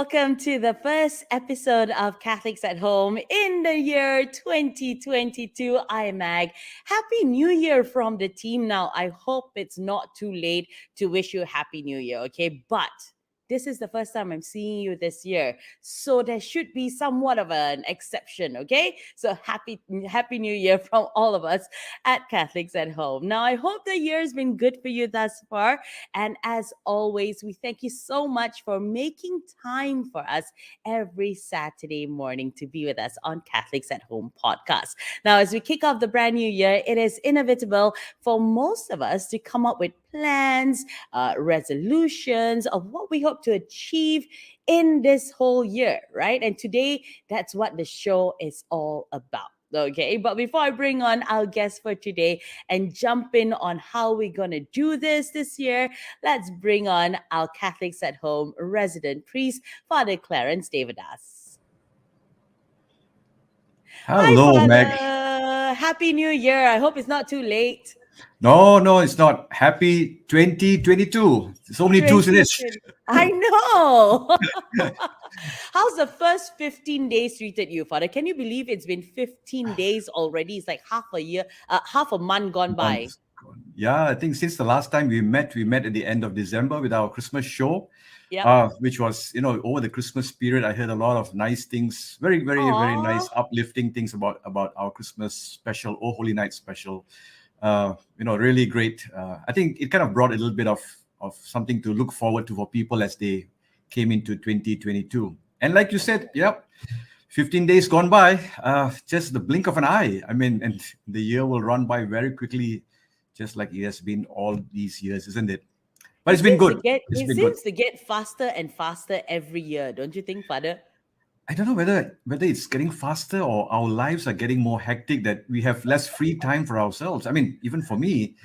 welcome to the first episode of Catholics at Home in the year 2022. I'm Mag. Happy New Year from the team. Now, I hope it's not too late to wish you a Happy New Year, okay? But this is the first time I'm seeing you this year, so there should be somewhat of an exception, okay? So happy New Year from all of us at Catholics at Home. Now, I hope the year has been good for you thus far. And as always, we thank you so much for making time for us every Saturday morning to be with us on Catholics at Home podcast. Now, as we kick off the brand new year, it is inevitable for most of us to come up with plans, resolutions of what we hope to achieve in this whole year, right? And today, that's what the show is all about. Okay, but before I bring on our guest for today and jump in on how we're going to do this year, let's bring on our Catholics at Home resident priest, Father Clarence Davidas. Hello, Hi, Meg. Father. Happy New Year. I hope it's not too late. No, it's not. Happy 2022. So many twos in it. I know. How's the first 15 days treated you, Father? Can you believe it's been 15 days already? It's like half a year, half a month gone by. Yeah, I think since the last time we met at the end of December with our Christmas show, which was, over the Christmas period. I heard a lot of nice things, very, very, very nice, uplifting things about our Christmas special, Oh Holy Night special. Really great. I think it kind of brought a little bit of something to look forward to for people as they came into 2022. And like you said, 15 days gone by, just the blink of an eye. I mean, and the year will run by very quickly, just like it has been all these years, isn't it? But it's been good. It seems to get faster and faster every year, don't you think, Father? I don't know whether it's getting faster or our lives are getting more hectic, that we have less free time for ourselves. I mean, even for me,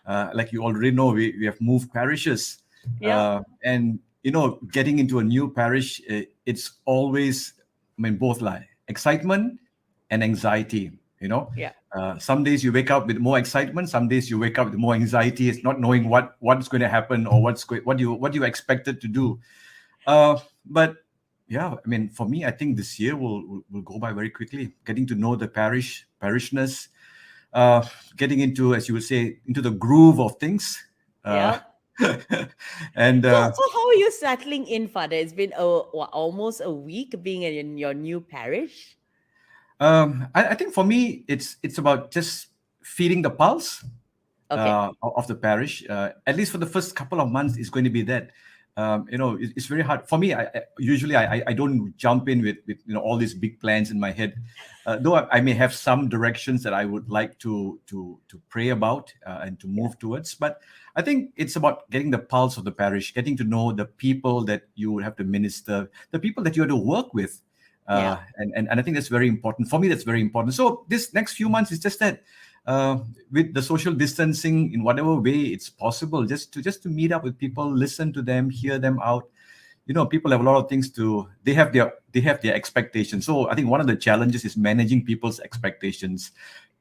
like you already know, we have moved parishes. And, getting into a new parish, it's always, both like excitement and anxiety, Some days you wake up with more excitement. Some days you wake up with more anxiety. It's not knowing what's going to happen or what you expected to do. But yeah, for me, I think this year will go by very quickly. Getting to know the parishioners, getting into, as you would say, into the groove of things. And so how are you settling in, Father? It's been almost a week being in your new parish. I think for me, it's about just feeding the pulse of the parish. At least for the first couple of months, it's going to be that. It's very hard for me. I usually don't jump in with all these big plans in my head, though I may have some directions that I would like to pray about and to move towards. But I think it's about getting the pulse of the parish, getting to know the people that you would have to minister, the people that you have to work with, and I think that's very important for me. That's very important. So this next few months is just that. With the social distancing in whatever way it's possible, just to meet up with people, listen to them, hear them out. People have a lot of things they have their expectations. So I think one of the challenges is managing people's expectations.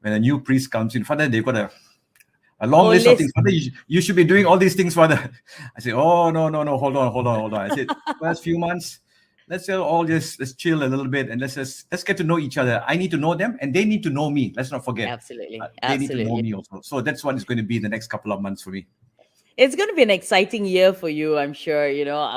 When a new priest comes in, Father, they've got a long list of things. Father, you should be doing all these things, Father. I say, oh no, hold on. I said, first few months, let's all let's chill a little bit and let's get to know each other. I need to know them and they need to know me. Let's not forget. Absolutely. They need to know me also. So that's what it's going to be the next couple of months for me. It's going to be an exciting year for you, I'm sure,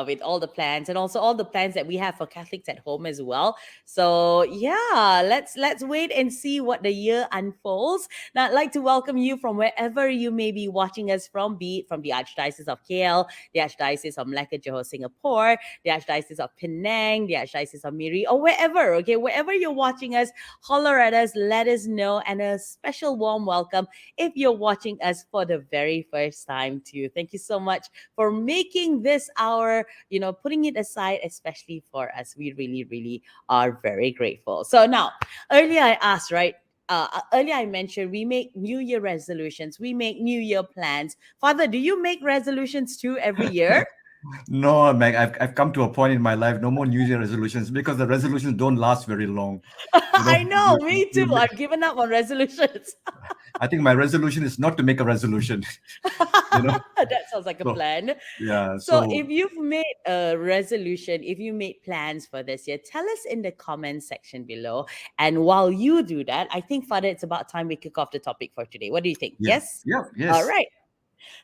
with all the plans and also all the plans that we have for Catholics at Home as well. So yeah, let's wait and see what the year unfolds. Now, I'd like to welcome you from wherever you may be watching us from, be it from the Archdiocese of KL, the Archdiocese of Malacca, Johor, Singapore, the Archdiocese of Penang, the Archdiocese of Miri, or wherever, okay? Wherever you're watching us, holler at us, let us know, and a special warm welcome if you're watching us for the very first time too. Thank you so much for making this our, putting it aside, especially for us. We really, really are very grateful. So now, earlier I asked, right? Earlier I mentioned we make New Year resolutions. We make New Year plans. Father, do you make resolutions too every year? No, Meg, I've come to a point in my life, no more New Year resolutions, because the resolutions don't last very long. I know, me too. I've given up on resolutions. I think my resolution is not to make a resolution. you know. That sounds like a So plan. yeah. So, So if you've made a resolution, if you made plans for this year, tell us in the comments section below. And while you do that, I think, Father, it's about time we kick off the topic for today. What do you think? yeah. Yes? Yeah. All Yes. right.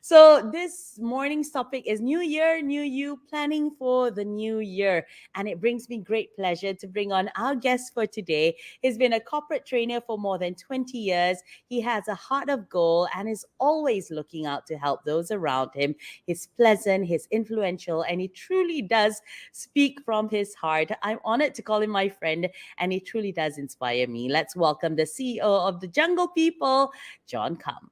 So, this morning's topic is New Year, New You, planning for the new year. And it brings me great pleasure to bring on our guest for today. He's been a corporate trainer for more than 20 years. He has a heart of gold and is always looking out to help those around him. He's pleasant, he's influential, and he truly does speak from his heart. I'm honored to call him my friend, and he truly does inspire me. Let's welcome the CEO of the Jungle People, John Kum.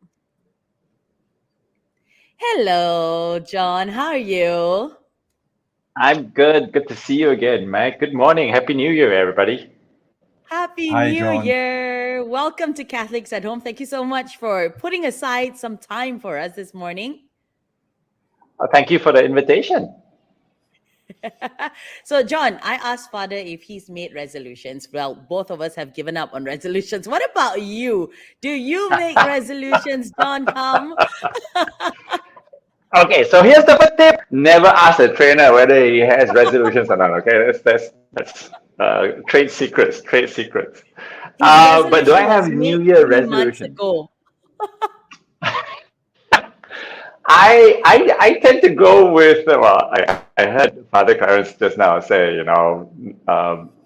Hello, John. How are you? I'm good. Good to see you again, Meg. Good morning. Happy New Year, everybody. Happy Hi, New John. Year. Welcome to Catholics at Home. Thank you so much for putting aside some time for us this morning. Thank you for the invitation. So, John, I asked Father if he's made resolutions. Well, both of us have given up on resolutions. What about you? Do you make resolutions, John Kum? Okay, so here's the first tip. Never ask a trainer whether he has resolutions or not. Okay, that's trade secrets. Trade secrets. His But do I resolution have was New made Year 3 months resolution? ago. I tend to go with well, I heard Father Clarence just now say,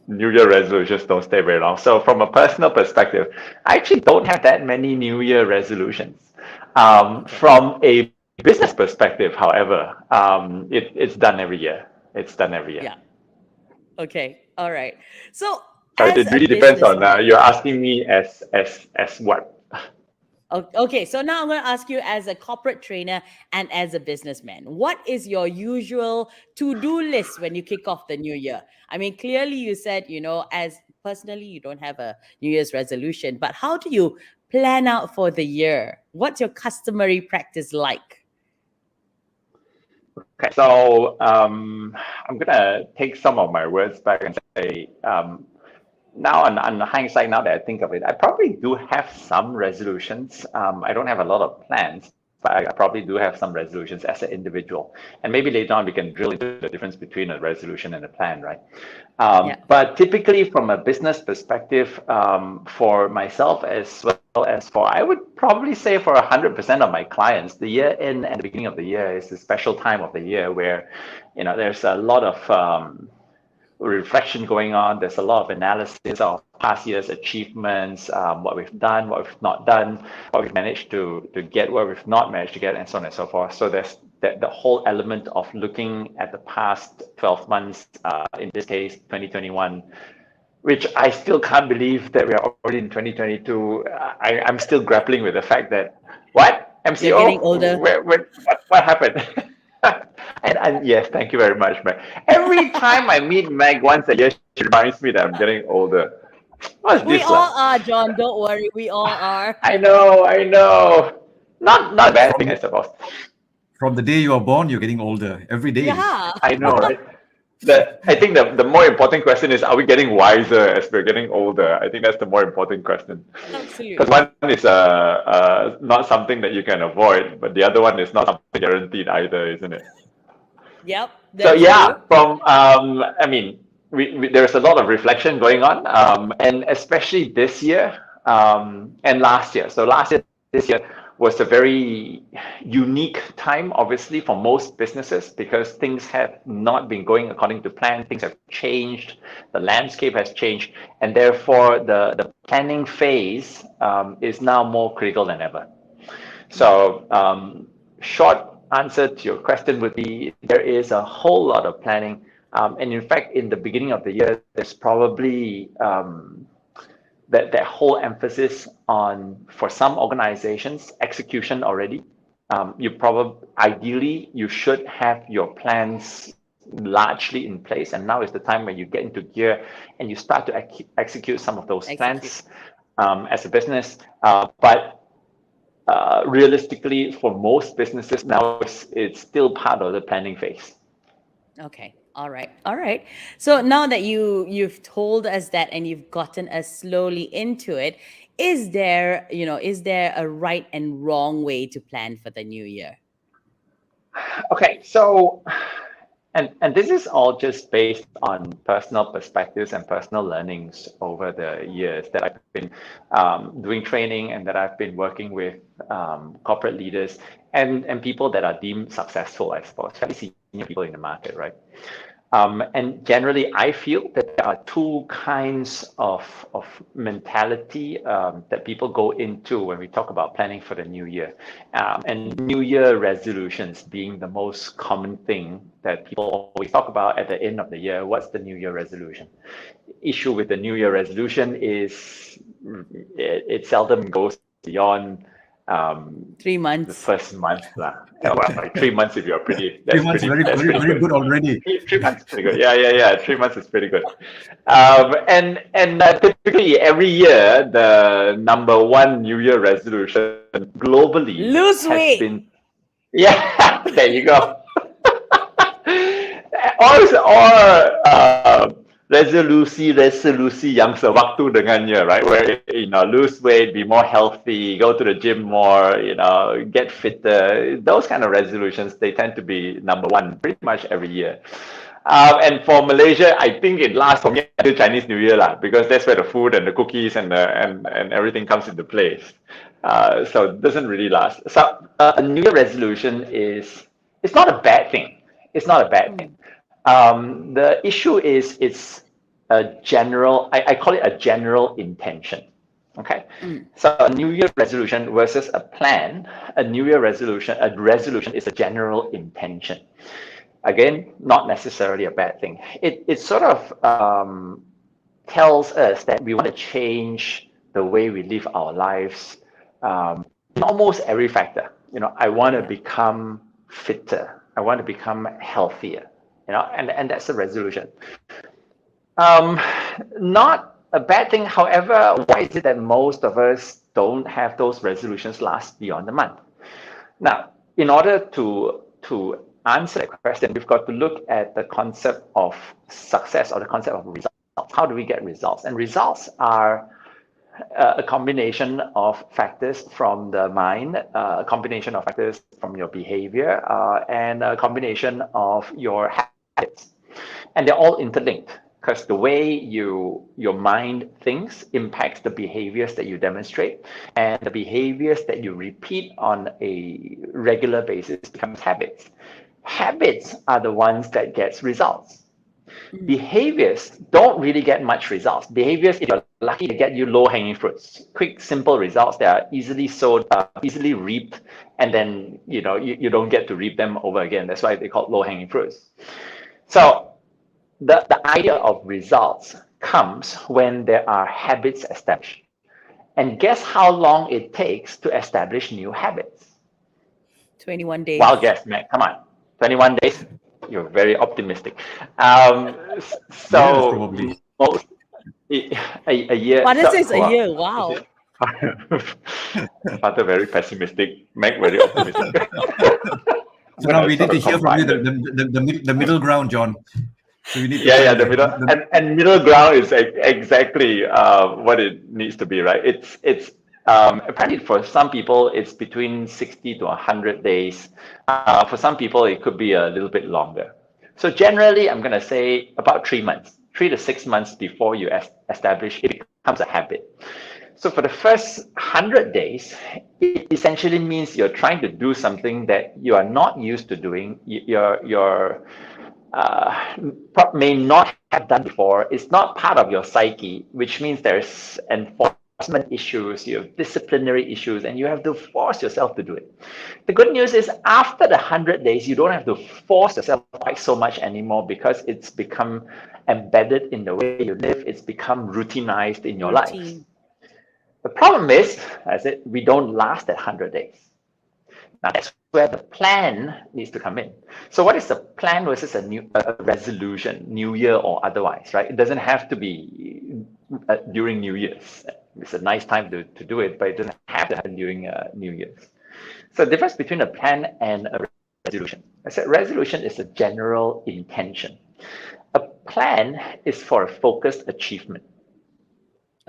New Year resolutions don't stay very long. So from a personal perspective, I actually don't have that many New Year resolutions. Okay. From a business perspective, however, it's done every year. It's done every year. Yeah. Okay. All right. So, So as it a really depends on businessman, you're asking me as what? okay, so now I'm going to ask you as a corporate trainer and as a businessman, what is your usual to-do list when you kick off the new year? I mean, clearly you said, as personally, you don't have a New Year's resolution, but how do you plan out for the year? What's your customary practice like? Okay, so I'm gonna take some of my words back and say, now on hindsight, now that I think of it, I probably do have some resolutions. I don't have a lot of plans, but I probably do have some resolutions as an individual. And maybe later on we can drill into the difference between a resolution and a plan, right? Yeah. But typically from a business perspective, for myself as well as for, I would probably say for 100% of my clients, the year end and the beginning of the year is a special time of the year where, there's a lot of reflection going on. There's a lot of analysis of past year's achievements, what we've done, what we've not done, what we've managed to get, what we've not managed to get, and so on and so forth. So there's the whole element of looking at the past 12 months, in this case, 2021, which I still can't believe that we are already in 2022. I'm still grappling with the fact that, what? MCO? You're getting older. What happened? And yes, thank you very much, Meg. Every time I meet Meg once a year, she reminds me that I'm getting older. What's We this all lah? are, John. Don't worry. We all are. I know. Not a bad thing, I suppose. From the day you are born, you're getting older every day. Yeah. I know, right? I think the more important question is, are we getting wiser as we're getting older? I think that's the more important question. Absolutely. Because one is not something that you can avoid, but the other one is not something guaranteed either, isn't it? Yep. So That's yeah, true. from I mean, there's a lot of reflection going on, and especially this year and last year. So this year was a very unique time, obviously, for most businesses because things have not been going according to plan. Things have changed, the landscape has changed, and therefore the planning phase is now more critical than ever. So short answer to your question would be there is a whole lot of planning. And in fact, in the beginning of the year, there's probably that whole emphasis on, for some organizations, execution already. Ideally, you should have your plans largely in place. And now is the time when you get into gear and you start to execute some of those plans as a business. But realistically, for most businesses now, it's still part of the planning phase. Okay. All right. So now that you've told us that and you've gotten us slowly into it, is there, is there a right and wrong way to plan for the new year? Okay, so and this is all just based on personal perspectives and personal learnings over the years that I've been doing training and that I've been working with corporate leaders and people that are deemed successful, I suppose, fairly senior people in the market, right? And generally, I feel that there are two kinds of mentality that people go into when we talk about planning for the new year. And New Year resolutions being the most common thing that people always talk about at the end of the year. What's the New Year resolution? Issue with the New Year resolution is it seldom goes beyond 3 months. the first month. Well, like 3 months if you're pretty. 3 months, very good already. 3 months is pretty good. Yeah. 3 months is pretty good. And typically every year, the number one New Year resolution globally Lose weight. Yeah, there you go. or resolusi yang sewaktu dengannya, right? Where lose weight, be more healthy, go to the gym more, get fitter. Those kind of resolutions, they tend to be number one pretty much every year. And for Malaysia, I think it lasts from until Chinese New Year because that's where the food and the cookies and everything comes into place. So it doesn't really last. So a New Year resolution it's not a bad thing. It's not a bad thing. The issue is it's a general, I call it a general intention. Okay. So a New Year resolution versus a plan, a resolution is a general intention. Again, not necessarily a bad thing. It sort of tells us that we want to change the way we live our lives in almost every factor. I want to become fitter. I want to become healthier. And that's a resolution. Not a bad thing. However, why is it that most of us don't have those resolutions last beyond the month? Now, in order to answer that question, we've got to look at the concept of success or the concept of results. How do we get results? And results are a combination of factors from the mind, a combination of factors from your behavior, and a combination of your habits. And they're all interlinked because the way your mind thinks impacts the behaviors that you demonstrate, and the behaviors that you repeat on a regular basis becomes habits. Habits are the ones that gets results. Behaviors don't really get much results. Behaviors, if you're lucky, to get you low-hanging fruits, quick, simple results that are easily sowed, easily reaped, and then you don't get to reap them over again. That's why they call low-hanging fruits. So the idea of results comes when there are habits established. And guess how long it takes to establish new habits? 21 days. Wild guess, man. Come on. 21 days. You're very optimistic. So probably. most a year. What is this? A year? Wow. Father very pessimistic. Meg very optimistic. So now we need to hear from you the middle ground, John. So we need the middle and middle ground is exactly what it needs to be, right? It's apparently for some people it's between 60 to 100 days. For some people it could be a little bit longer. So generally, I'm going to say about 3 months, 3 to 6 months before you establish it becomes a habit. So for the first 100 days, it essentially means you're trying to do something that you are not used to doing. You're may not have done before. It's not part of your psyche, which means there's enforcement issues, you have disciplinary issues, and you have to force yourself to do it. The good news is after the 100 days, you don't have to force yourself quite so much anymore because it's become embedded in the way you live. It's become routinized in your life. The problem is, as we don't last that 100 days. Now that's where the plan needs to come in. So what is the plan versus a resolution, New Year or otherwise, right? It doesn't have to be during New Year's. It's a nice time to do it, but it doesn't have to happen during New Year's. So the difference between a plan and a resolution. I said resolution is a general intention. A plan is for a focused achievement.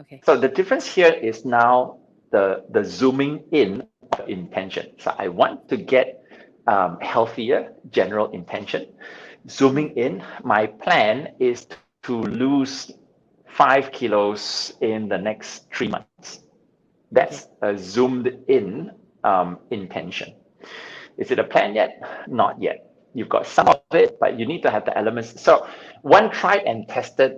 Okay. So the difference here is now the zooming in of intention. So I want to get healthier, general intention. Zooming in, my plan is to lose 5 kilos in the next 3 months. That's a zoomed in intention. Is it a plan yet? Not yet. You've got some of it, but you need to have the elements. So one tried and tested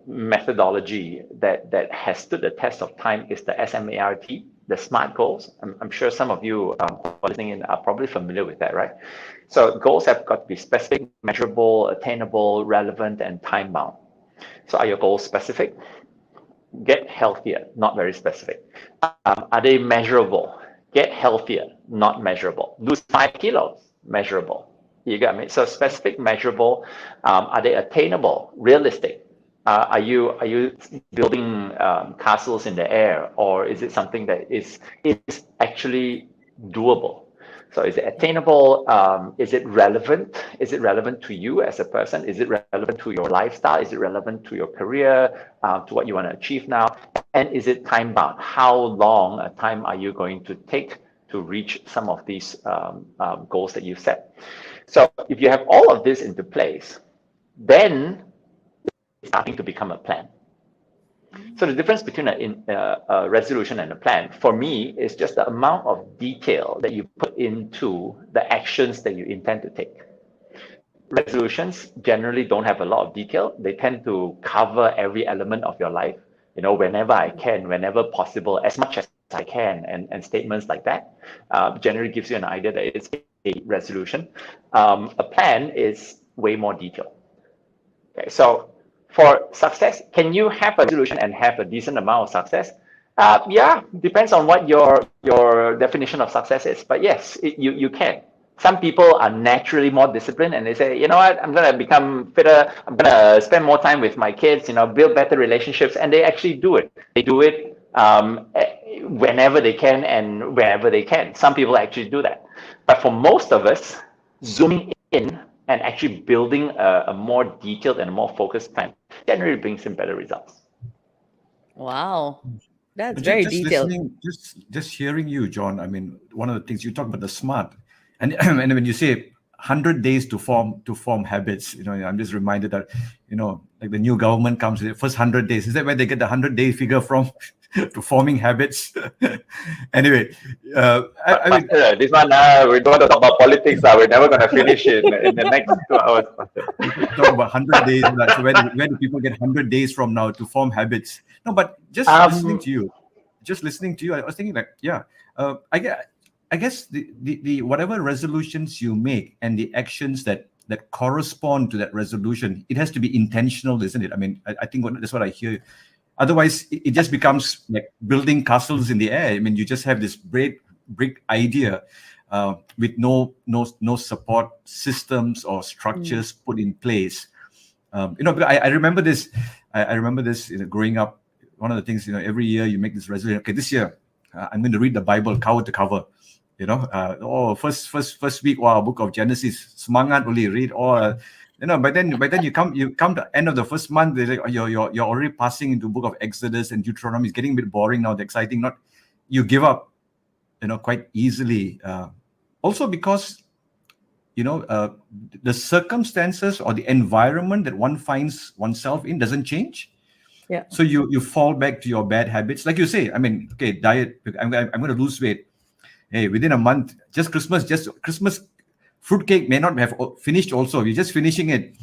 methodology that has stood the test of time is the SMART, the SMART goals. I'm sure some of you who are listening in are probably familiar with that, right? So goals have got to be specific, measurable, attainable, relevant, and time bound. So are your goals specific? Get healthier, not very specific. Are they measurable? Get healthier, not measurable. Lose 5 kilos, measurable. You got me? So specific, measurable. Are they attainable, realistic? Are you building castles in the air, or is it something that is actually doable? So is it attainable? Is it relevant? Is it relevant to you as a person? Is it relevant to your lifestyle? Is it relevant to your career, to what you want to achieve now? And is it time bound? How long a time are you going to take to reach some of these goals that you've set? So if you have all of this into place, then it's starting to become a plan. So the difference between a resolution and a plan, for me, is just the amount of detail that you put into the actions that you intend to take. Resolutions generally don't have a lot of detail. They tend to cover every element of your life. You know, whenever I can, whenever possible, as much as I can, and statements like that generally gives you an idea that it's a resolution. A plan is way more detailed. Okay, so for success, can you have a resolution and have a decent amount of success? Yeah, depends on what your definition of success is. But yes, you can. Some people are naturally more disciplined, and they say, you know what, I'm gonna become fitter. I'm gonna spend more time with my kids. You know, build better relationships, and they actually do it. They do it whenever they can and wherever they can. Some people actually do that. But for most of us, zooming in and actually building a more detailed and a more focused plan generally brings in better results. Wow. That's But very just detailed. listening, just hearing you, John. I mean, one of the things you talk about the SMART, and and when you say 100 days to form habits, you know, I'm just reminded that, you know, like the new government comes with the first 100 days. Is that where they get the 100-day figure from? To forming habits. Anyway, I mean, this one, we don't want to talk about politics. We're never going to finish it in the next 2 hours. talk about 100 days. So where do people get 100 days from now to form habits? No, but just listening to you, I was thinking like, yeah, I guess the whatever resolutions you make and the actions that correspond to that resolution, it has to be intentional, isn't it? I mean, I think that's what I hear. Otherwise, it just becomes like building castles in the air. I mean, you just have this brick idea with no support systems or structures put in place. You know, I remember this. I remember this, you know, growing up. One of the things, you know, every year you make this resolution. Okay, this year I'm going to read the Bible cover to cover. You know, first week, wow, book of Genesis, semangat only read all. You know, but then you come to the end of the first month, like, you're already passing into book of Exodus and Deuteronomy. It's getting a bit boring now. The exciting, not you give up, you know, quite easily. Also because, you know, the circumstances or the environment that one finds oneself in doesn't change. Yeah. So you fall back to your bad habits, like you say. I mean, okay, diet. I'm going to lose weight. Hey, within a month, just Christmas. Fruitcake may not have finished also. You're just finishing it.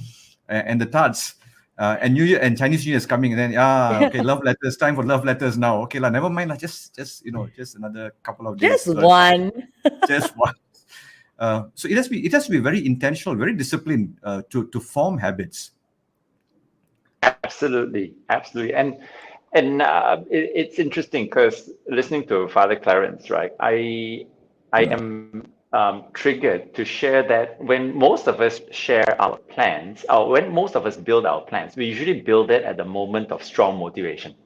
And the tarts. And New Year and Chinese New Year is coming. And then, okay, love letters. Time for love letters now. Okay, never mind. Just you know, just another couple of days. Just one. Just one. So it has to be very intentional, very disciplined to form habits. Absolutely. And it's interesting because listening to Father Clarence, right? I am triggered to share that when most of us share our plans, or when most of us build our plans, we usually build it at the moment of strong motivation.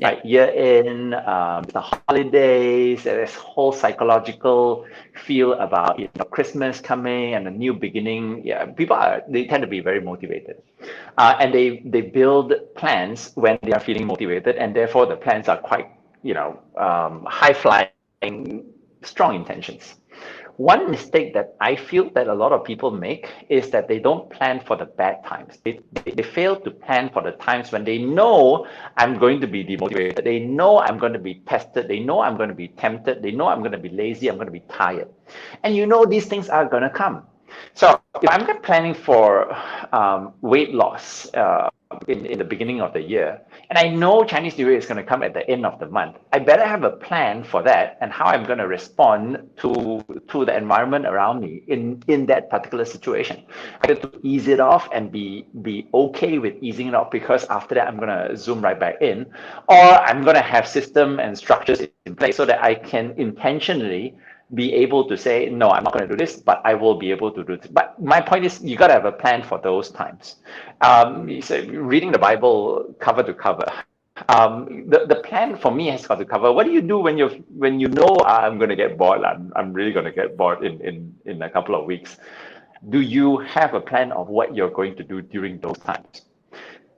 right? Year in, the holidays, there's whole psychological feel about Christmas coming and a new beginning. Yeah, they tend to be very motivated, and they build plans when they are feeling motivated, and therefore the plans are quite high flying, strong intentions. One mistake that I feel that a lot of people make is that they don't plan for the bad times. They fail to plan for the times when they know I'm going to be demotivated. They know I'm going to be tested. They know I'm going to be tempted. They know I'm going to be lazy. I'm going to be tired. And these things are going to come. So if I'm planning for weight loss in the beginning of the year, and I know Chinese New Year is going to come at the end of the month, I better have a plan for that and how I'm going to respond to the environment around me in that particular situation. I get to ease it off and be okay with easing it off, because after that I'm going to zoom right back in, or I'm going to have system and structures in place so that I can intentionally be able to say, no, I'm not going to do this, but I will be able to do this. But my point is, you got to have a plan for those times. So reading the Bible cover to cover, the plan for me has got to cover. What do you do when you know I'm going to get bored? I'm really going to get bored in a couple of weeks. Do you have a plan of what you're going to do during those times?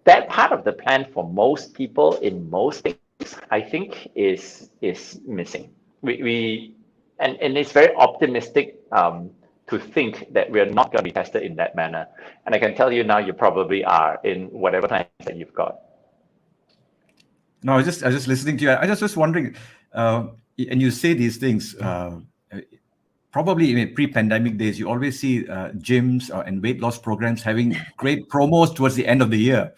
That part of the plan for most people in most things, I think, is missing. And it's very optimistic to think that we're not going to be tested in that manner. And I can tell you now, you probably are in whatever plans that you've got. No, I was just listening to you. I was just wondering, and you say these things. Probably in pre-pandemic days, you always see gyms and weight loss programs having great promos towards the end of the year.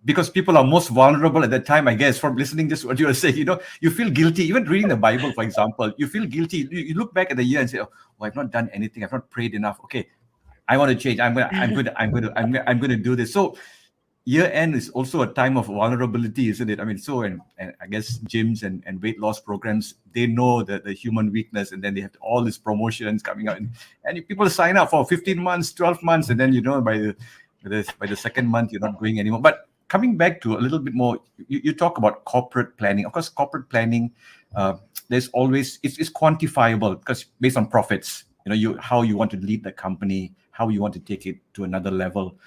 Because people are most vulnerable at that time, I guess, from listening just what you were saying. You feel guilty, even reading the Bible, for example. You feel guilty. You look back at the year and say, "Oh, I've not done anything. I've not prayed enough. Okay, I want to change. I'm going to do this." So, year end is also a time of vulnerability, isn't it? I mean, and I guess gyms and weight loss programs, they know the human weakness, and then they have all these promotions coming out, and people sign up for 15 months, 12 months, and then by the second month you're not going anymore. But coming back to a little bit more, you talk about corporate planning. Of course, corporate planning, there's always it's quantifiable because based on profits, how you want to lead the company, how you want to take it to another level.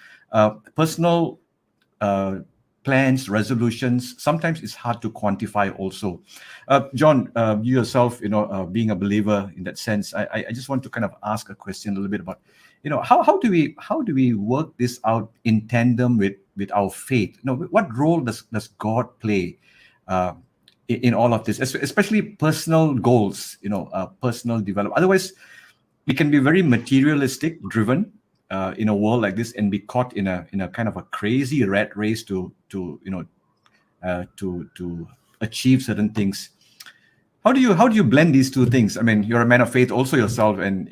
Personal plans, resolutions, sometimes it's hard to quantify also. John, you yourself, being a believer in that sense, I just want to kind of ask a question a little bit about, how do we work this out in tandem with our faith? What role does God play in all of this, especially personal goals, personal development? Otherwise, we can be very materialistic driven in a world like this and be caught in a kind of a crazy rat race to achieve certain things. How do you blend these two things? I mean, you're a man of faith also yourself, and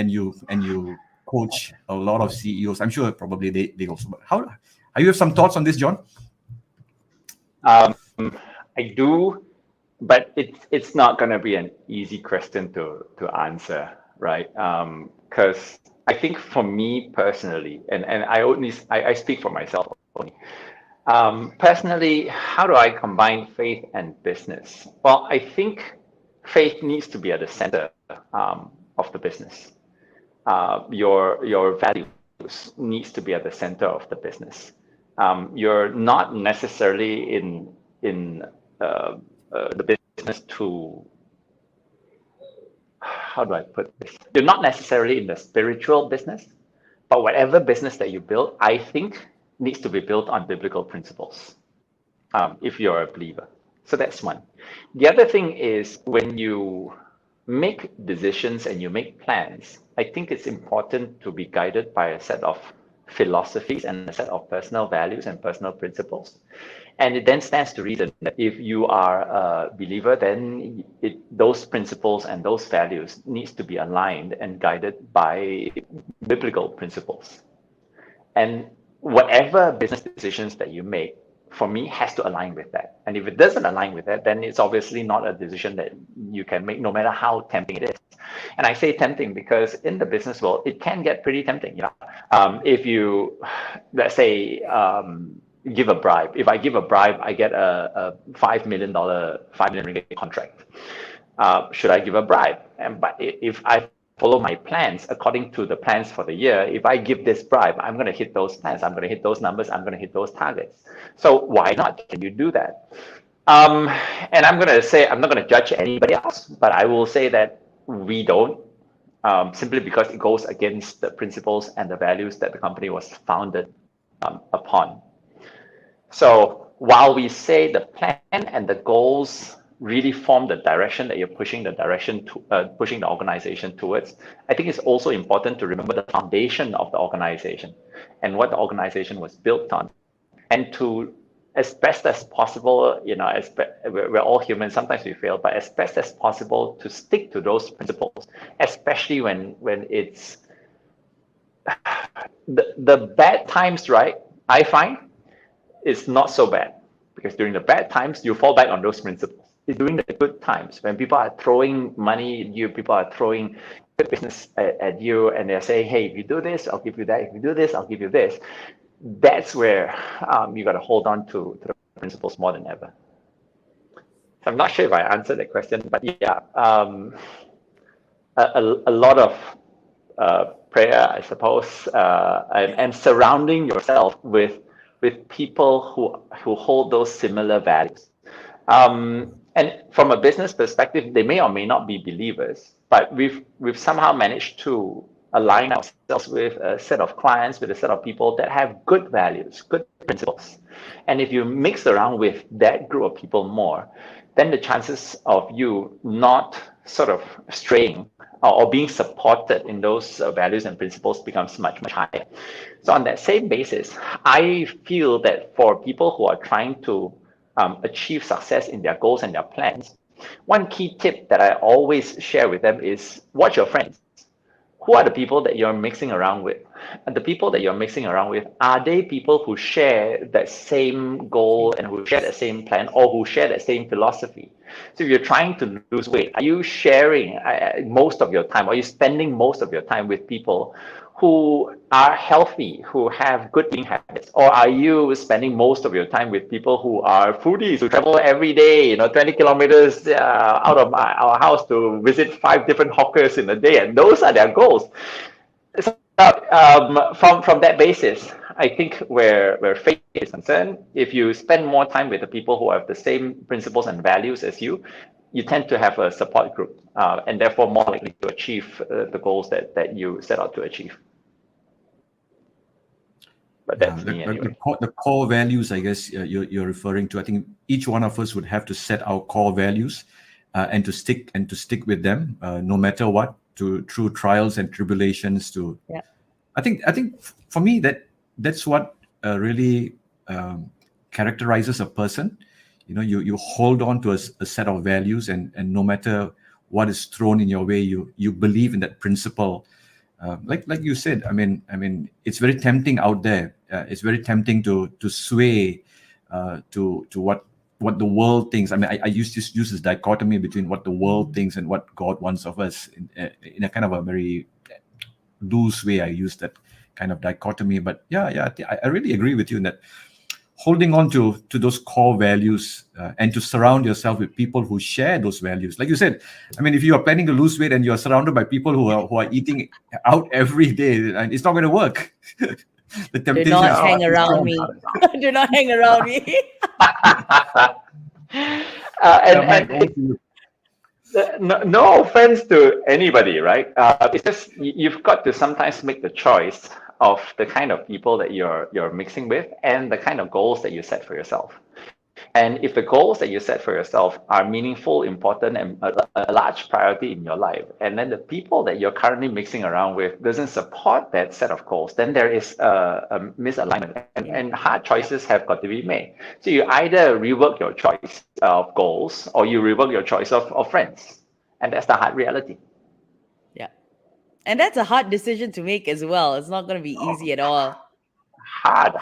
you coach a lot of CEOs. I'm sure probably they also. Are you have some thoughts on this, John? I do, but it's not going to be an easy question to answer, right? Because I think for me personally, and I speak for myself only. Personally, how do I combine faith and business? Well, I think faith needs to be at the center of the business. Your values needs to be at the center of the business. You're not necessarily in the business to. How do I put this? You're not necessarily in the spiritual business, but whatever business that you build, I think needs to be built on biblical principles, if you're a believer. So that's one. The other thing is when you make decisions and you make plans, I think it's important to be guided by a set of philosophies and a set of personal values and personal principles. And it then stands to reason that if you are a believer, then those principles and those values needs to be aligned and guided by biblical principles. And whatever business decisions that you make, for me, has to align with that. And if it doesn't align with that, then it's obviously not a decision that you can make, no matter how tempting it is. And I say tempting because in the business world, it can get pretty tempting. If you, let's say, give a bribe. If I give a bribe, I get a $5 million ringgit contract. Should I give a bribe? But if I follow my plans according to the plans for the year, if I give this bribe, I'm going to hit those plans. I'm going to hit those numbers. I'm going to hit those targets. So why not? Can you do that? And I'm going to say, I'm not going to judge anybody else, but I will say that we don't, simply because it goes against the principles and the values that the company was founded upon. So while we say the plan and the goals really form the direction that you're pushing pushing the organization towards, I think it's also important to remember the foundation of the organization and what the organization was built on, and to, as best as possible, we're all human, sometimes we fail, but as best as possible to stick to those principles, especially when it's the bad times, right? I find it's not so bad, because during the bad times, you fall back on those principles. It's during the good times when people are throwing money at you, people are throwing good business at you, and they're saying, hey, if you do this, I'll give you that. If you do this, I'll give you this. That's where you got to hold on to the principles more than ever. So I'm not sure if I answered that question, but yeah, a lot of prayer, I suppose, and surrounding yourself with people who hold those similar values. And from a business perspective, they may or may not be believers, but we've somehow managed to align ourselves with a set of clients, with a set of people that have good values, good principles. And if you mix around with that group of people more, then the chances of you not sort of straying or being supported in those values and principles becomes much, much higher. So on that same basis, I feel that for people who are trying to achieve success in their goals and their plans, one key tip that I always share with them is watch your friends. Who are the people that you're mixing around with? And the people that you're mixing around with, are they people who share that same goal and who share that same plan, or who share that same philosophy? So if you're trying to lose weight, are you sharing most of your time? Are you spending most of your time with people who are healthy, who have good eating habits? Or are you spending most of your time with people who are foodies, who travel every day, 20 kilometers out of our house to visit 5 different hawkers in a day, and those are their goals? So, from that basis, I think where faith is concerned, if you spend more time with the people who have the same principles and values as you, you tend to have a support group, and therefore more likely to achieve the goals that you set out to achieve. But that's me anyway. The core values, I guess you're referring to. I think each one of us would have to set our core values and to stick with them, no matter what, through trials and tribulations. I think for me that's what really characterizes a person. You hold on to a set of values, and no matter what is thrown in your way, you believe in that principle. Like you said, I mean, it's very tempting out there. It's very tempting to sway to what the world thinks. I mean, I used to use this dichotomy between what the world thinks and what God wants of us in a kind of a very loose way. I use that kind of dichotomy, but yeah, I really agree with you in that holding on to those core values and to surround yourself with people who share those values. Like you said, I mean, if you are planning to lose weight and you are surrounded by people who are eating out every day, it's not going to work. The temptation. Do not hang around me. Do not hang around me. No offense to anybody, right? It's just you've got to sometimes make the choice of the kind of people that you're mixing with and the kind of goals that you set for yourself. And if the goals that you set for yourself are meaningful, important, and a large priority in your life, and then the people that you're currently mixing around with doesn't support that set of goals, then there is a misalignment, and hard choices have got to be made. So you either rework your choice of goals or you rework your choice of friends. And that's the hard reality. Yeah. And that's a hard decision to make as well. It's not going to be easy at all. Hard.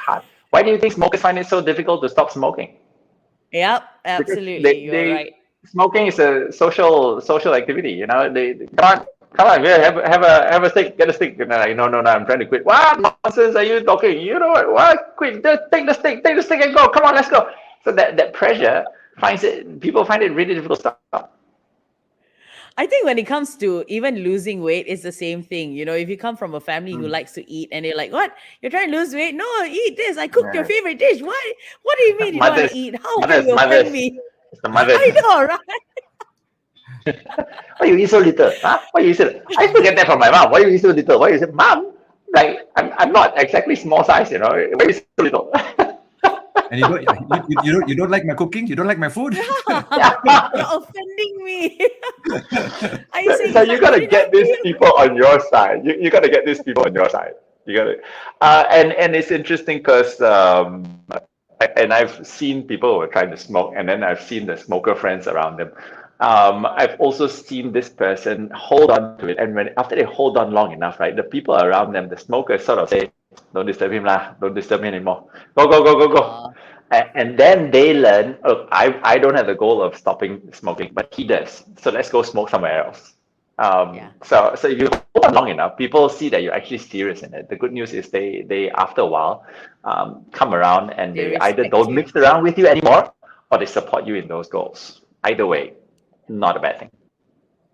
Why do you think smokers find it so difficult to stop smoking? Yep, absolutely. You're right. Smoking is a social activity. They can't come on, yeah, have a steak, get a steak. And they're like, no, I'm trying to quit. What nonsense are you talking? You know what? Quit, just take the steak and go. Come on, let's go. So that pressure people find it really difficult to stop. I think when it comes to even losing weight, it's the same thing. You know, if you come from a family who likes to eat and they're like, what? You're trying to lose weight? No, eat this. I cooked your favorite dish. What do you mean you don't want to eat? How can you offend me? It's the mothers. I know, right? Why you eat so little? Huh? Why you eat so little? I used to get that from my mom. Why you eat so little? Why you say, Mom, like I'm not exactly small size, you know. Why you eat so little? And you don't like my cooking? You don't like my food? You're offending me. So you gotta get these people on your side. You gotta get these people on your side. You gotta, and it's interesting because and I've seen people who are trying to smoke, and then I've seen the smoker friends around them. I've also seen this person hold on to it, and after they hold on long enough, right, the people around them, the smokers, sort of say, "Don't disturb him lah. Don't disturb me anymore. Go." And then they learn, look, I don't have the goal of stopping smoking, but he does. So let's go smoke somewhere else. So if you hold on long enough, people see that you're actually serious in it. The good news is they after a while come around and they either don't mix around with you anymore or they support you in those goals. Either way, not a bad thing.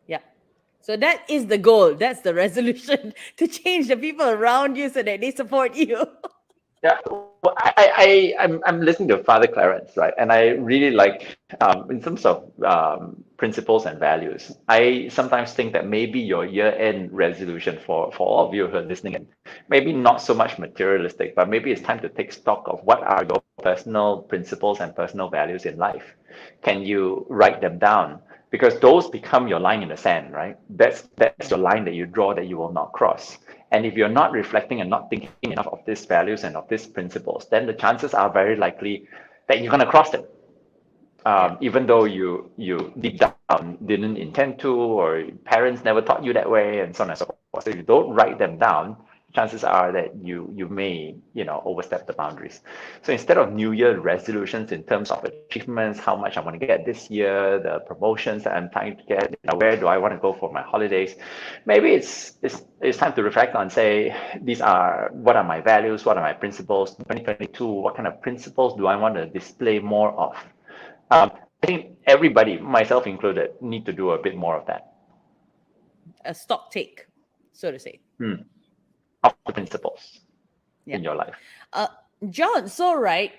Yeah. So that is the goal. That's the resolution, to change the people around you so that they support you. Yeah, well, I'm listening to Father Clarence, right? And I really like, in terms of principles and values, I sometimes think that maybe your year-end resolution for all of you who are listening, and maybe not so much materialistic, but maybe it's time to take stock of what are your personal principles and personal values in life. Can you write them down? Because those become your line in the sand, right? That's your line that you draw that you will not cross. And if you're not reflecting and not thinking enough of these values and of these principles, then the chances are very likely that you're going to cross them. Even though you deep down didn't intend to, or parents never taught you that way, and so on and so forth. So if you don't write them down, chances are that you may, overstep the boundaries. So instead of New Year resolutions in terms of achievements, how much I want to get this year, the promotions that I'm trying to get, where do I want to go for my holidays, maybe it's time to reflect on, say, what are my values, what are my principles, 2022, what kind of principles do I want to display more of? I think everybody, myself included, need to do a bit more of that. A stock take, so to say. Of the principles in your life. John, so right,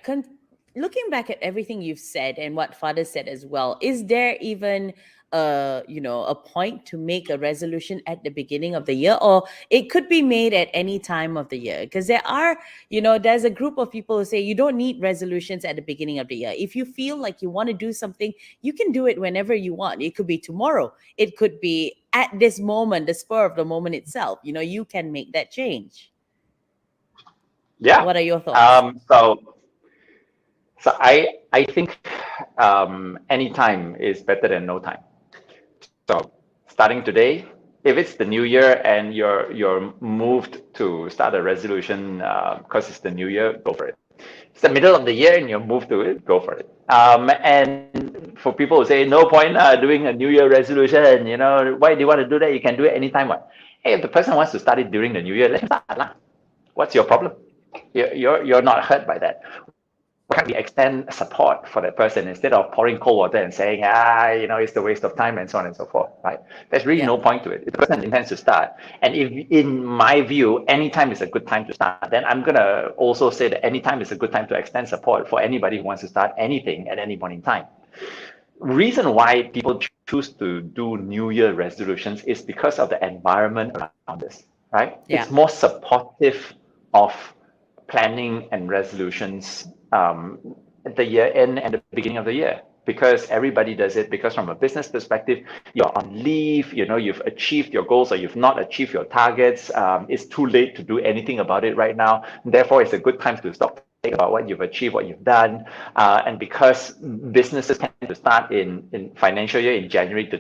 looking back at everything you've said and what Father said as well, is there even a point to make a resolution at the beginning of the year, or it could be made at any time of the year? Because there's a group of people who say you don't need resolutions at the beginning of the year. If you feel like you want to do something, you can do it whenever you want. It could be tomorrow. It could be at this moment, the spur of the moment itself. You can make that change. Yeah. What are your thoughts? So I think any time is better than no time. So starting today, if it's the new year and you're moved to start a resolution because it's the new year, go for it. It's the middle of the year and you're moved to it, go for it. And for people who say no point doing a new year resolution, why do you want to do that? You can do it anytime. Hey, if the person wants to start it during the new year, let him start lah. What's your problem? You're not hurt by that. Why can't we extend support for that person instead of pouring cold water and saying, it's a waste of time and so on and so forth, right? There's really no point to it. If the person intends to start, and if in my view, any time is a good time to start, then I'm going to also say that any time is a good time to extend support for anybody who wants to start anything at any point in time. Reason why people choose to do New Year resolutions is because of the environment around us, right? Yeah. It's more supportive of planning and resolutions at the year end and the beginning of the year, because everybody does it. Because from a business perspective, you're on leave, you've achieved your goals or you've not achieved your targets. It's too late to do anything about it right now. Therefore, it's a good time to stop thinking about what you've achieved, what you've done. And because businesses tend to start in financial year in January to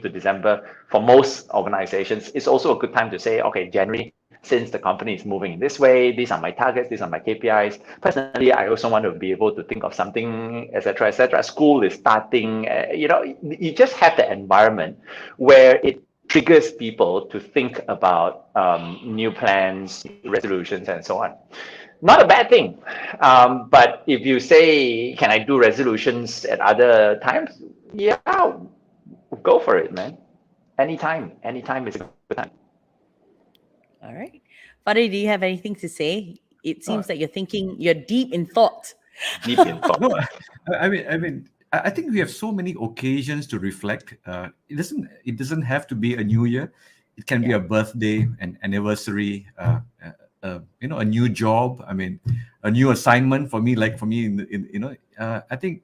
December, for most organizations, it's also a good time to say, okay, January, since the company is moving in this way, these are my targets, these are my KPIs. Personally, I also want to be able to think of something, etc., etc. School is starting, you just have the environment where it triggers people to think about new plans, resolutions, and so on. Not a bad thing. But if you say, can I do resolutions at other times? Yeah, go for it, man. Anytime is a good time. All right. Fadil, do you have anything to say? It seems like you're deep in thought. Deep in thought. No, I think we have so many occasions to reflect. It doesn't have to be a new year. It can be a birthday, an anniversary, a new job. I mean, a new assignment for me. Like for me, I think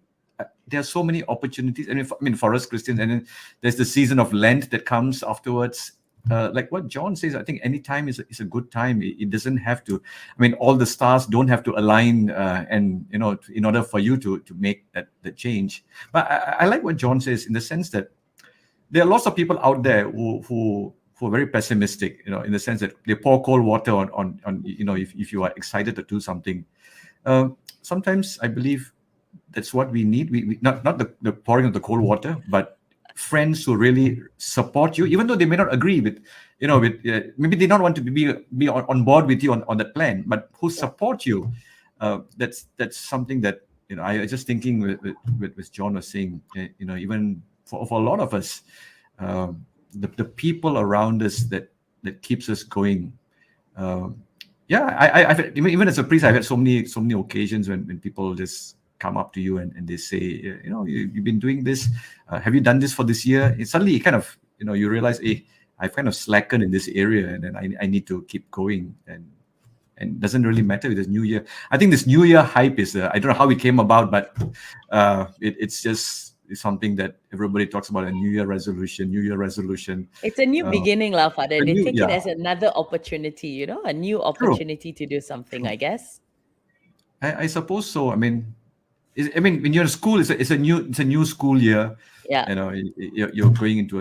there are so many opportunities. I mean, for us Christians, and then there's the season of Lent that comes afterwards. Like what John says, I think any time is a good time. It doesn't have to. I mean, all the stars don't have to align, and in order for you to make that change. But I like what John says in the sense that there are lots of people out there who are very pessimistic. In the sense that they pour cold water on if you are excited to do something. Sometimes I believe that's what we need. We not the pouring of the cold water, but friends who really support you, even though they may not agree with, maybe they don't want to be on board with you on that plan, but who support you. That's something that I was just thinking with John was saying. Even for a lot of us, the people around us that keeps us going. I've even as a priest, I've had so many occasions when people just come up to you and they say, you've been doing this. Have you done this for this year? And suddenly you kind of, you realize, hey, I've kind of slackened in this area, and then I need to keep going. And it doesn't really matter with this new year. I think this new year hype is, I don't know how it came about, but it's something that everybody talks about, a New Year resolution. It's a new beginning, Father. They take it as another opportunity, a new opportunity to do something, I guess. I suppose so. I mean, when you're in school, it's a new school year. Yeah. You're going into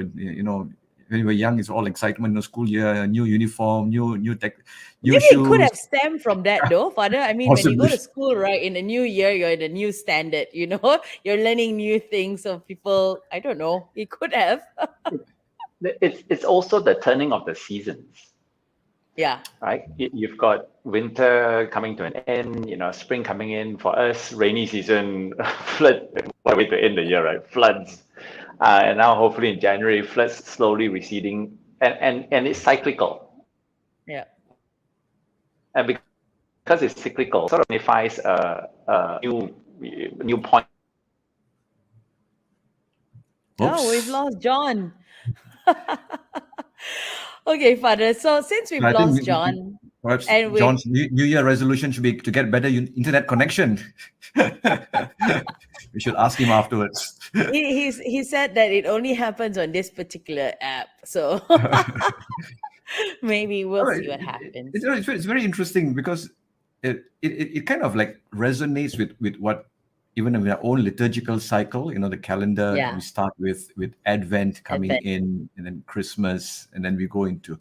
when you were young, it's all excitement. School year, new uniform, new tech. Maybe shoes. It could have stemmed from that, though, Father. I mean, possibly. When you go to school, right, in the new year, you're in a new standard. You're learning new things. So people, I don't know, it could have. It's also the turning of the seasons. Yeah. Right. You've got winter coming to an end. Spring coming in. For us, rainy season, flood. Way to end the year, right? Floods, and now hopefully in January, floods slowly receding, and it's cyclical. Yeah. And because it's cyclical, sort of signifies a new point. Oh, we've lost John. Okay, Father. So since we've lost John, perhaps John's New Year resolution should be to get better internet connection. We should ask him afterwards. He said that it only happens on this particular app, so maybe we'll see what happens. It's very interesting because it kind of like resonates with what. Even in our own liturgical cycle, the calendar, we start with Advent coming in, and then Christmas, and then we go into,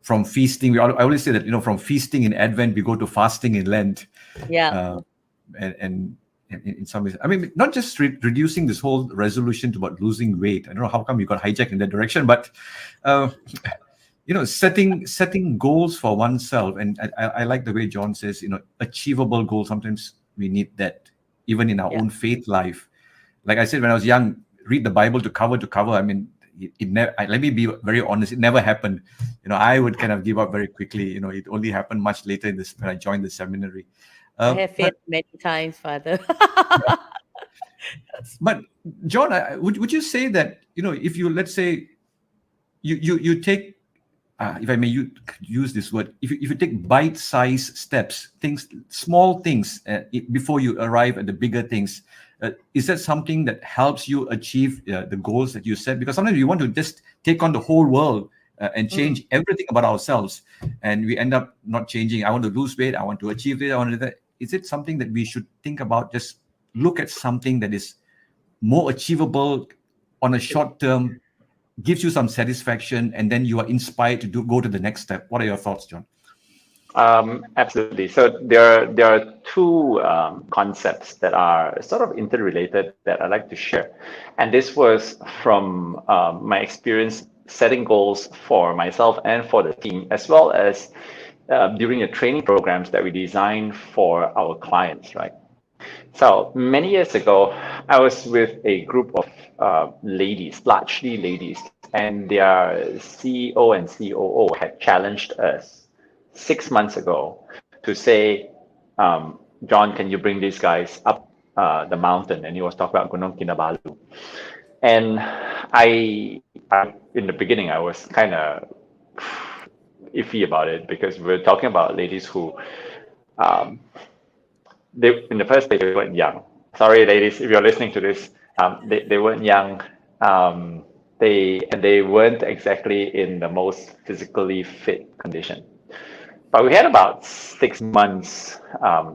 from feasting. I always say that, from feasting in Advent, we go to fasting in Lent. Yeah. And in some ways, not just reducing this whole resolution to about losing weight. I don't know how come you got hijacked in that direction, but, setting goals for oneself. And I like the way John says, achievable goals. Sometimes we need that even in our own faith life. Like I said, when I was young, read the Bible to cover. It never. Let me be very honest. It never happened. I would kind of give up very quickly. It only happened much later when I joined the seminary. I have failed many times, Father. But John, would you say that if you, let's say you take, if I may use this word, if you take bite-sized steps, small things, before you arrive at the bigger things, is that something that helps you achieve the goals that you set? Because sometimes we want to just take on the whole world and change everything about ourselves, and we end up not changing. I want to lose weight. I want to achieve this. I want to do that. Is it something that we should think about? Just look at something that is more achievable on a short term, gives you some satisfaction, and then you are inspired to go to the next step. What are your thoughts, John? Absolutely. So there are two concepts that are sort of interrelated that I'd like to share, and this was from my experience setting goals for myself and for the team, as well as during the training programs that we design for our clients. Right. So many years ago, I was with a group of ladies, largely ladies, and their CEO and COO had challenged us 6 months ago to say, John, can you bring these guys up the mountain? And he was talking about Gunung Kinabalu. And in the beginning, I was kind of iffy about it because we're talking about ladies who, um, in the first place, they weren't young. Sorry, ladies, if you're listening to this, they weren't young. They weren't exactly in the most physically fit condition. But we had about 6 months,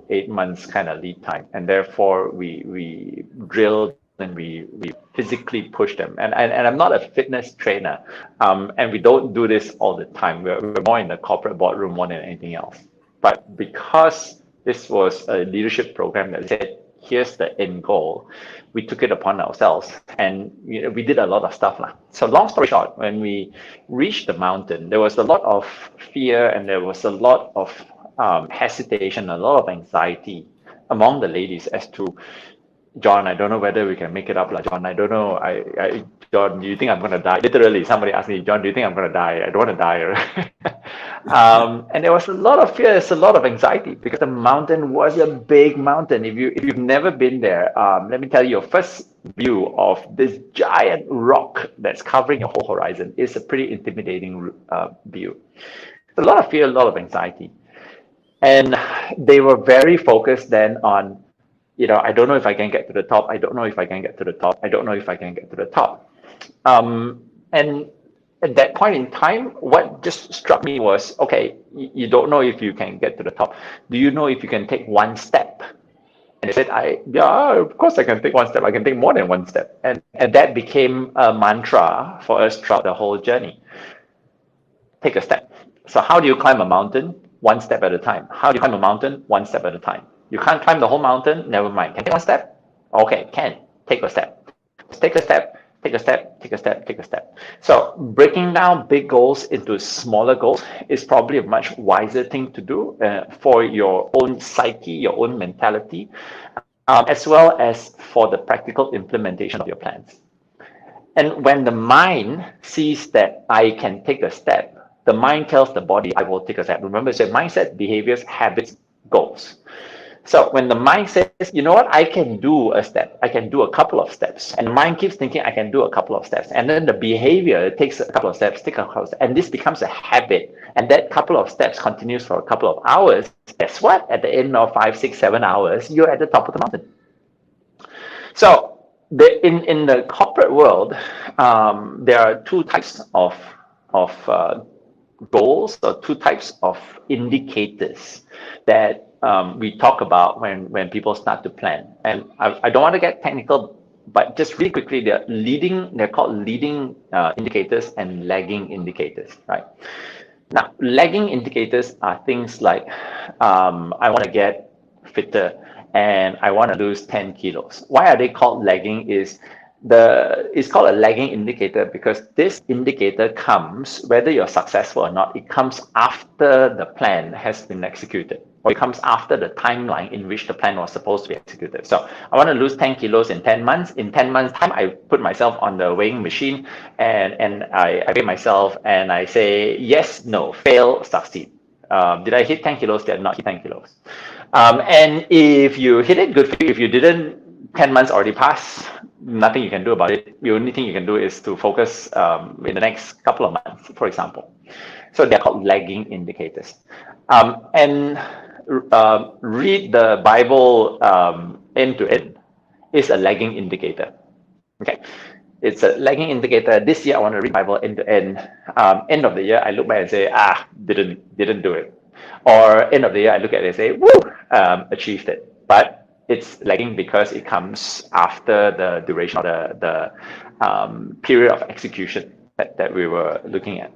8 months kind of lead time, and therefore we drilled and we physically pushed them. And I'm not a fitness trainer, and we don't do this all the time. We're more in the corporate boardroom more than anything else. But because this was a leadership program that said, here's the end goal, we took it upon ourselves, and we did a lot of stuff. So long story short, when we reached the mountain, there was a lot of fear and there was a lot of hesitation, a lot of anxiety among the ladies as to, John, I don't know whether we can make it up. John, I don't know. John, do you think I'm going to die? Literally, somebody asked me, John, do you think I'm going to die? I don't want to die. And there was a lot of fear, there's a lot of anxiety because the mountain was a big mountain. If you've never been there, let me tell you, your first view of this giant rock that's covering your whole horizon is a pretty intimidating view. A lot of fear, a lot of anxiety. And they were very focused then on, I don't know if I can get to the top. I don't know if I can get to the top. I don't know if I can get to the top. And at that point in time, what just struck me was, okay, you don't know if you can get to the top. Do you know if you can take one step? And they said, yeah, of course I can take one step. I can take more than one step. And that became a mantra for us throughout the whole journey. Take a step. So how do you climb a mountain? One step at a time. How do you climb a mountain? One step at a time. You can't climb the whole mountain? Never mind. Can you take one step? Okay, can. Take a step. Take a step. Take a step, take a step, take a step. So breaking down big goals into smaller goals is probably a much wiser thing to do for your own psyche, your own mentality, as well as for the practical implementation of your plans. And when the mind sees that I can take a step, the mind tells the body, I will take a step. Remember, it's mindset, behaviors, habits, goals. So when the mind says, you know what, I can do a step, I can do a couple of steps, and the mind keeps thinking I can do a couple of steps, and then the behavior takes a couple of steps, and this becomes a habit, and that couple of steps continues for a couple of hours. Guess what? At the end of 5, 6, 7 hours, you're at the top of the mountain. So in the corporate world, there are two types of goals, or two types of indicators that we talk about when people start to plan. And I don't want to get technical, but just really quickly, they're called leading indicators and lagging indicators, right? Now, lagging indicators are things like, I want to get fitter and I want to lose 10 kilos. Why are they called lagging? It's called a lagging indicator because this indicator comes, whether you're successful or not, it comes after the plan has been executed, or it comes after the timeline in which the plan was supposed to be executed. So I want to lose 10 kilos in 10 months. In 10 months time, I put myself on the weighing machine and I weigh myself and I say, yes, no, fail, succeed. Did I hit 10 kilos? Did I not hit 10 kilos? And if you hit it, good for you. If you didn't, 10 months already passed, nothing you can do about it. The only thing you can do is to focus in the next couple of months, for example. So they're called lagging indicators. And read the Bible end to end is a lagging indicator. Okay, it's a lagging indicator. This year I want to read the Bible end to end. End of the year I look back and say, didn't do it. Or end of the year I look at it and say, woo, achieved it. But it's lagging because it comes after the duration of the period of execution that we were looking at.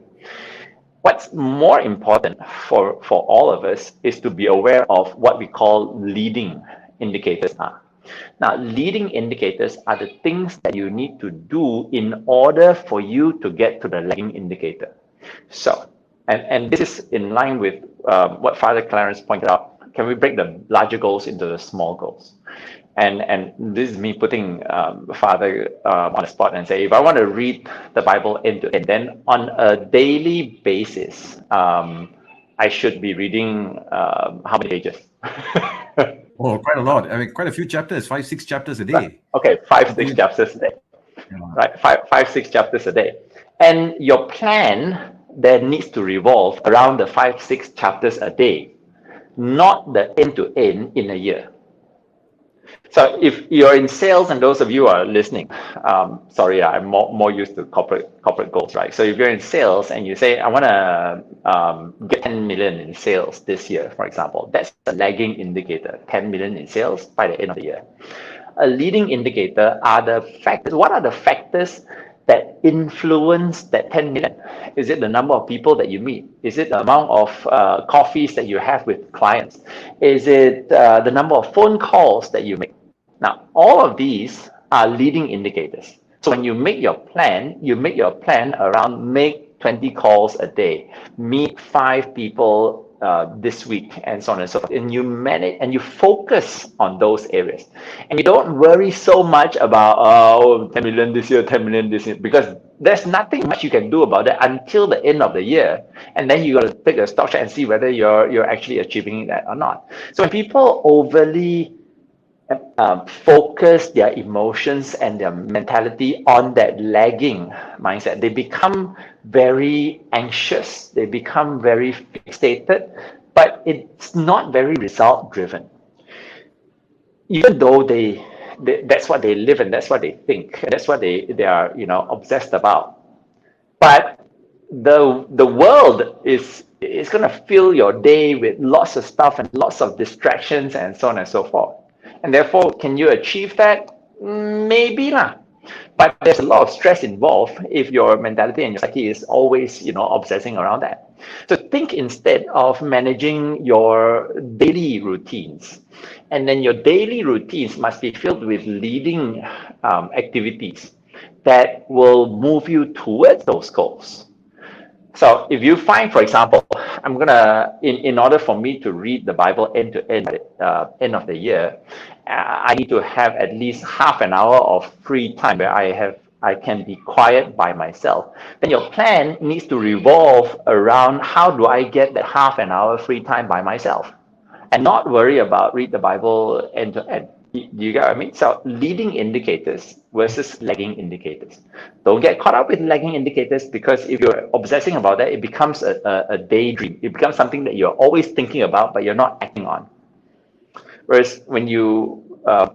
What's more important for all of us is to be aware of what we call leading indicators are. Now, leading indicators are the things that you need to do in order for you to get to the lagging indicator. So, and this is in line with what Father Clarence pointed out. Can we break the larger goals into the small goals? And this is me putting Father on the spot and say, if I want to read the Bible end to end, then on a daily basis, I should be reading how many pages? Oh, quite a lot. I mean, quite a few chapters, 5-6 chapters a day. Okay, 5-6 chapters a day. Yeah. Right, 5-6 chapters a day. And your plan then needs to revolve around the 5-6 chapters a day, not the end to end in a year. So if you're in sales, and those of you who are listening, sorry, I'm more used to corporate goals, right? So if you're in sales and you say, I want to get 10 million in sales this year, for example, that's a lagging indicator, 10 million in sales by the end of the year. A leading indicator are the factors. What are the factors that influence that 10 million? Is it the number of people that you meet? Is it the amount of coffees that you have with clients? Is it the number of phone calls that you make? Now, all of these are leading indicators. So when you make your plan around make 20 calls a day, meet 5 people this week, and so on and so forth. And you manage and you focus on those areas. And you don't worry so much about 10 million this year, 10 million this year, because there's nothing much you can do about that until the end of the year. And then you got to take a stock shot and see whether you're actually achieving that or not. So when people overly focus their emotions and their mentality on that lagging mindset, they become very anxious, they become very fixated, but it's not very result driven. Even though that's what they live and that's what they think, and that's what they are obsessed about. But the world is going to fill your day with lots of stuff and lots of distractions and so on and so forth. And therefore, can you achieve that? Maybe not. But there's a lot of stress involved if your mentality and your psyche is always, obsessing around that. So think instead of managing your daily routines. And then your daily routines must be filled with leading activities that will move you towards those goals. So if you find, for example, I'm going to, in order for me to read the Bible end to end at end of the year, I need to have at least half an hour of free time where I can be quiet by myself. Then your plan needs to revolve around how do I get that half an hour free time by myself and not worry about read the Bible end to end. You get what I mean? So leading indicators versus lagging indicators. Don't get caught up with lagging indicators, because if you're obsessing about that, it becomes a daydream. It becomes something that you're always thinking about, but you're not acting on. Whereas when you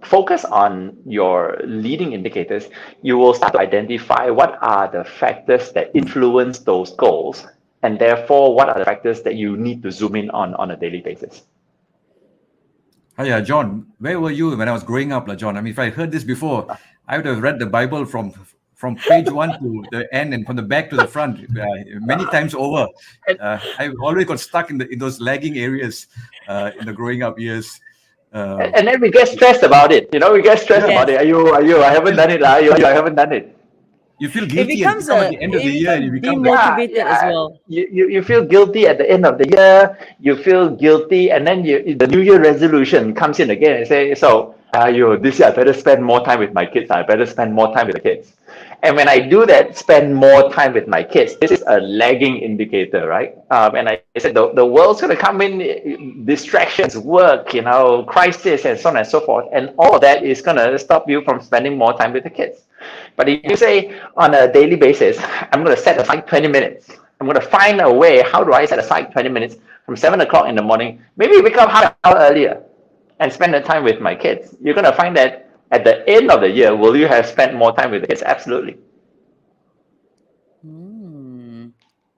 focus on your leading indicators, you will start to identify what are the factors that influence those goals, and therefore what are the factors that you need to zoom in on a daily basis. Hi, John. Where were you when I was growing up, John? I mean, if I heard this before, I would have read the Bible from page 1 to the end and from the back to the front many times over. I always got stuck in those lagging areas in the growing up years. And then we get stressed about it. We get stressed about it. Are you? I haven't done it. I haven't done it. You feel guilty at the end of the year. You become demotivated as well. You feel guilty at the end of the year. You feel guilty, and then the New Year resolution comes in again and say, "So, this year I better spend more time with my kids. I better spend more time with the kids." And when I do that, spend more time with my kids, this is a lagging indicator, right? And I said the world's going to come in, distractions, work, crisis, and so on and so forth, and all of that is going to stop you from spending more time with the kids. But if you say on a daily basis, I'm going to set aside 20 minutes. I'm going to find a way. How do I set aside 20 minutes from 7 o'clock in the morning? Maybe wake up half an hour earlier and spend the time with my kids. You're going to find that at the end of the year, will you have spent more time with the kids? Absolutely.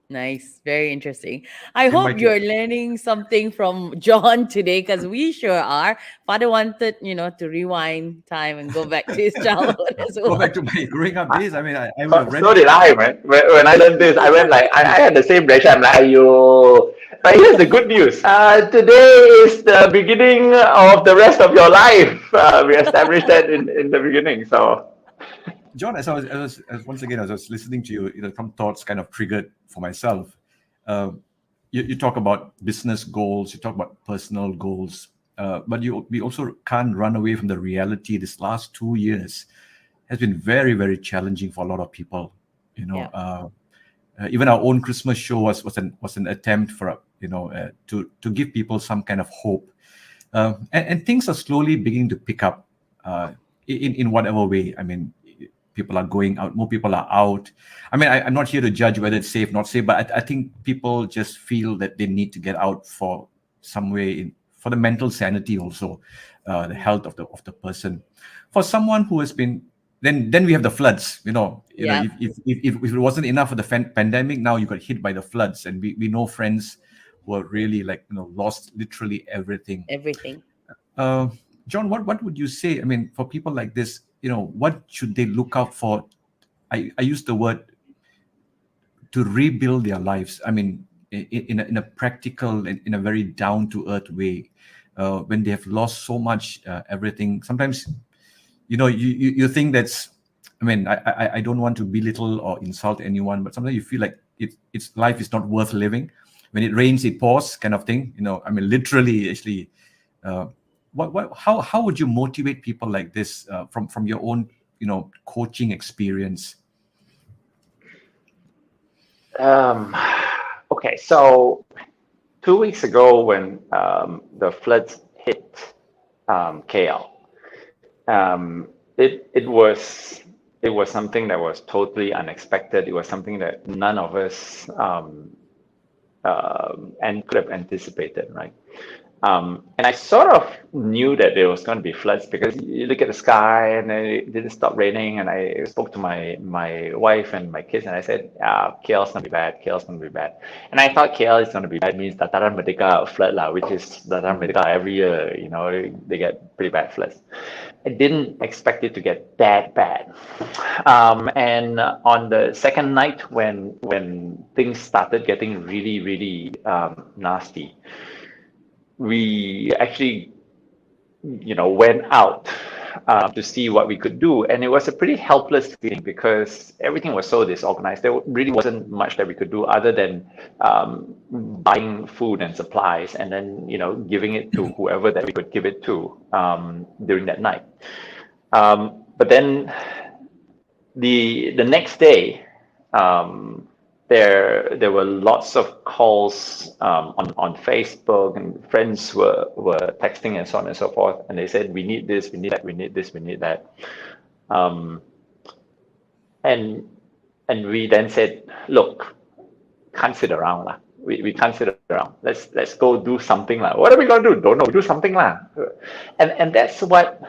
Nice. Very interesting. I And hope Michael, you're learning something from John today because we sure are. Father wanted, to rewind time and go back to his childhood as go well. back to my growing up days. I mean, I would So, have so rented. did I, man. When I learned this, I went like, I had the same reaction. I'm like, yo. But here's the good news. Today is the beginning of the rest of your life. We established that in the beginning. So, John, as once again, as I was listening to you, some thoughts kind of triggered for myself. You talk about business goals, you talk about personal goals, but we also can't run away from the reality. This last 2 years has been very, very challenging for a lot of people. Yeah. Even our own Christmas show was an attempt for to give people some kind of hope, and things are slowly beginning to pick up in whatever way. I mean, people are going out, more people are out. I mean, I'm not here to judge whether it's safe, not safe, but I think people just feel that they need to get out for some way for the mental sanity also, the health of the person. For someone who has been, then we have the floods. Yeah. If it wasn't enough for the pandemic, now you got hit by the floods, and we know friends who are really lost literally everything. Everything. John, what would you say? I mean, for people like this, what should they look out for? I use the word to rebuild their lives. I mean, in a practical, in a very down to earth way, when they have lost so much, everything. Sometimes, you think that's. I mean, I don't want to belittle or insult anyone, but sometimes you feel like it's life is not worth living. When it rains, it pours, kind of thing. I mean, literally, actually. How would you motivate people like this from your own coaching experience? okay, so 2 weeks ago when the floods hit KL, it was something that was totally unexpected. It was something that none of us and could have anticipated, right? And I sort of knew that there was going to be floods because you look at the sky and it didn't stop raining. And I spoke to my wife and my kids and I said, KL's going to be bad. KL's going to be bad. And I thought KL is going to be bad means Dataran Merdeka flood, which is Dataran Merdeka every year, they get pretty bad floods. I didn't expect it to get that bad. And on the second night when things started getting really, really nasty, we actually, went out to see what we could do. And it was a pretty helpless feeling because everything was so disorganized. There really wasn't much that we could do other than buying food and supplies and then, giving it to whoever that we could give it to during that night. But then the next day, there were lots of calls on Facebook, and friends were texting and so on and so forth, and they said, we need this, we need that, we need this, we need that. And we then said, look, can't sit around. We can't sit around. Let's go do something. What are we going to do? Don't know. Do something. And that's what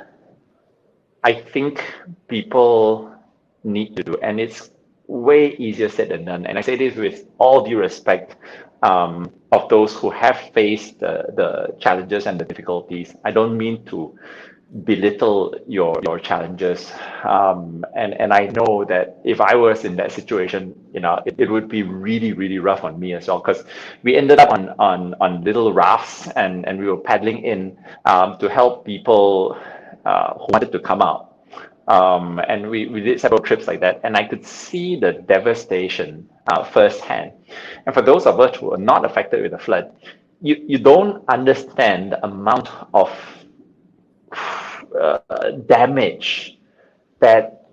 I think people need to do. And it's way easier said than done. And I say this with all due respect of those who have faced the challenges and the difficulties. I don't mean to belittle your challenges. And I know that if I was in that situation, it would be really, really rough on me as well, because we ended up on little rafts and we were paddling in to help people who wanted to come out. And we did several trips like that, and I could see the devastation firsthand. And for those of us who are not affected with the flood, you don't understand the amount of damage that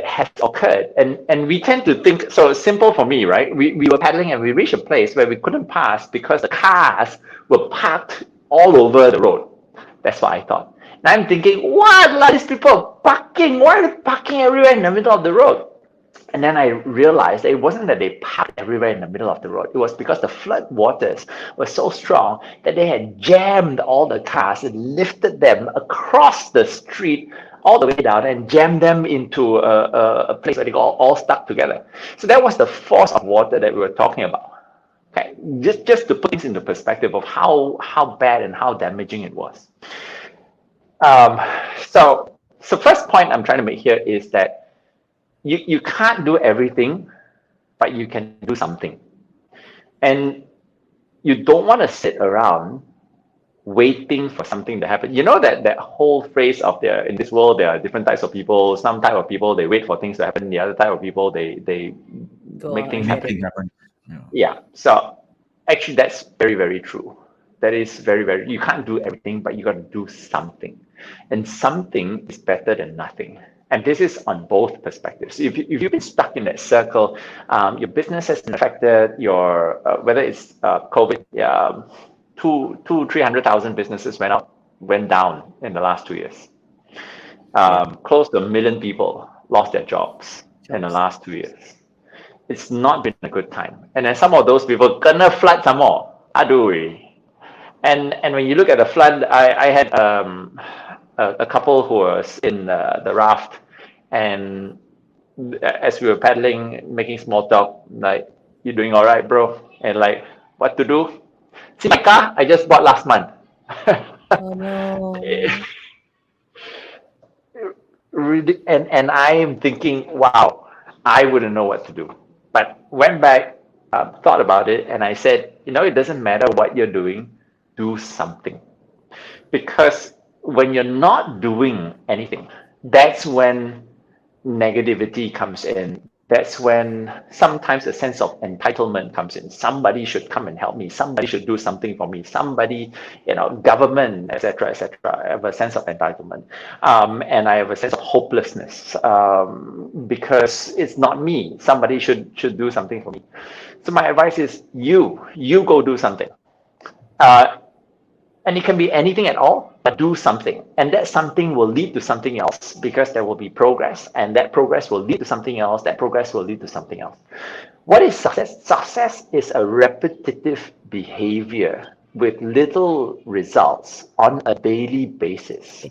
has occurred. And we tend to think, so it's simple for me, right? We were paddling and we reached a place where we couldn't pass because the cars were parked all over the road. That's what I thought. And I'm thinking, what? These people parking? Why are they parking everywhere in the middle of the road? And then I realized it wasn't that they parked everywhere in the middle of the road. It was because the flood waters were so strong that they had jammed all the cars and lifted them across the street all the way down and jammed them into a place where they got all stuck together. So that was the force of water that we were talking about. Okay, just to put things into perspective of how bad and how damaging it was. So first point I'm trying to make here is that you can't do everything, but you can do something. And you don't want to sit around waiting for something to happen. You know that whole phrase of in this world, there are different types of people. Some type of people, they wait for things to happen. The other type of people, they Go make on things and happen. get it. happen. Yeah. So actually, that's very, very true. That is very, very, you can't do everything, but you got to do something. And something is better than nothing. And this is on both perspectives. If you've been stuck in that circle, your business has been affected, whether it's COVID, 300,000 businesses went down in the last 2 years. Close to 1 million people lost their jobs in the last 2 years. It's not been a good time. And then some of those people gonna flood some more. Aduh. And when you look at the flood, I had a couple who was in the raft, and as we were paddling, making small talk, like, "You doing all right, bro?" And like, "What to do? See my car? I just bought last month." Oh no. Really, and I am thinking, wow, I wouldn't know what to do. But went back, thought about it, and I said, it doesn't matter what you're doing, do something. Because when you're not doing anything, that's when negativity comes in. That's when sometimes a sense of entitlement comes in. Somebody should come and help me. Somebody should do something for me. Somebody, government, etc., etc. I have a sense of entitlement, and I have a sense of hopelessness because it's not me. Somebody should do something for me. So my advice is, you go do something. And it can be anything at all, but do something. And that something will lead to something else, because there will be progress, and that progress will lead to something else. That progress will lead to something else. What is success? Success is a repetitive behavior with little results on a daily basis.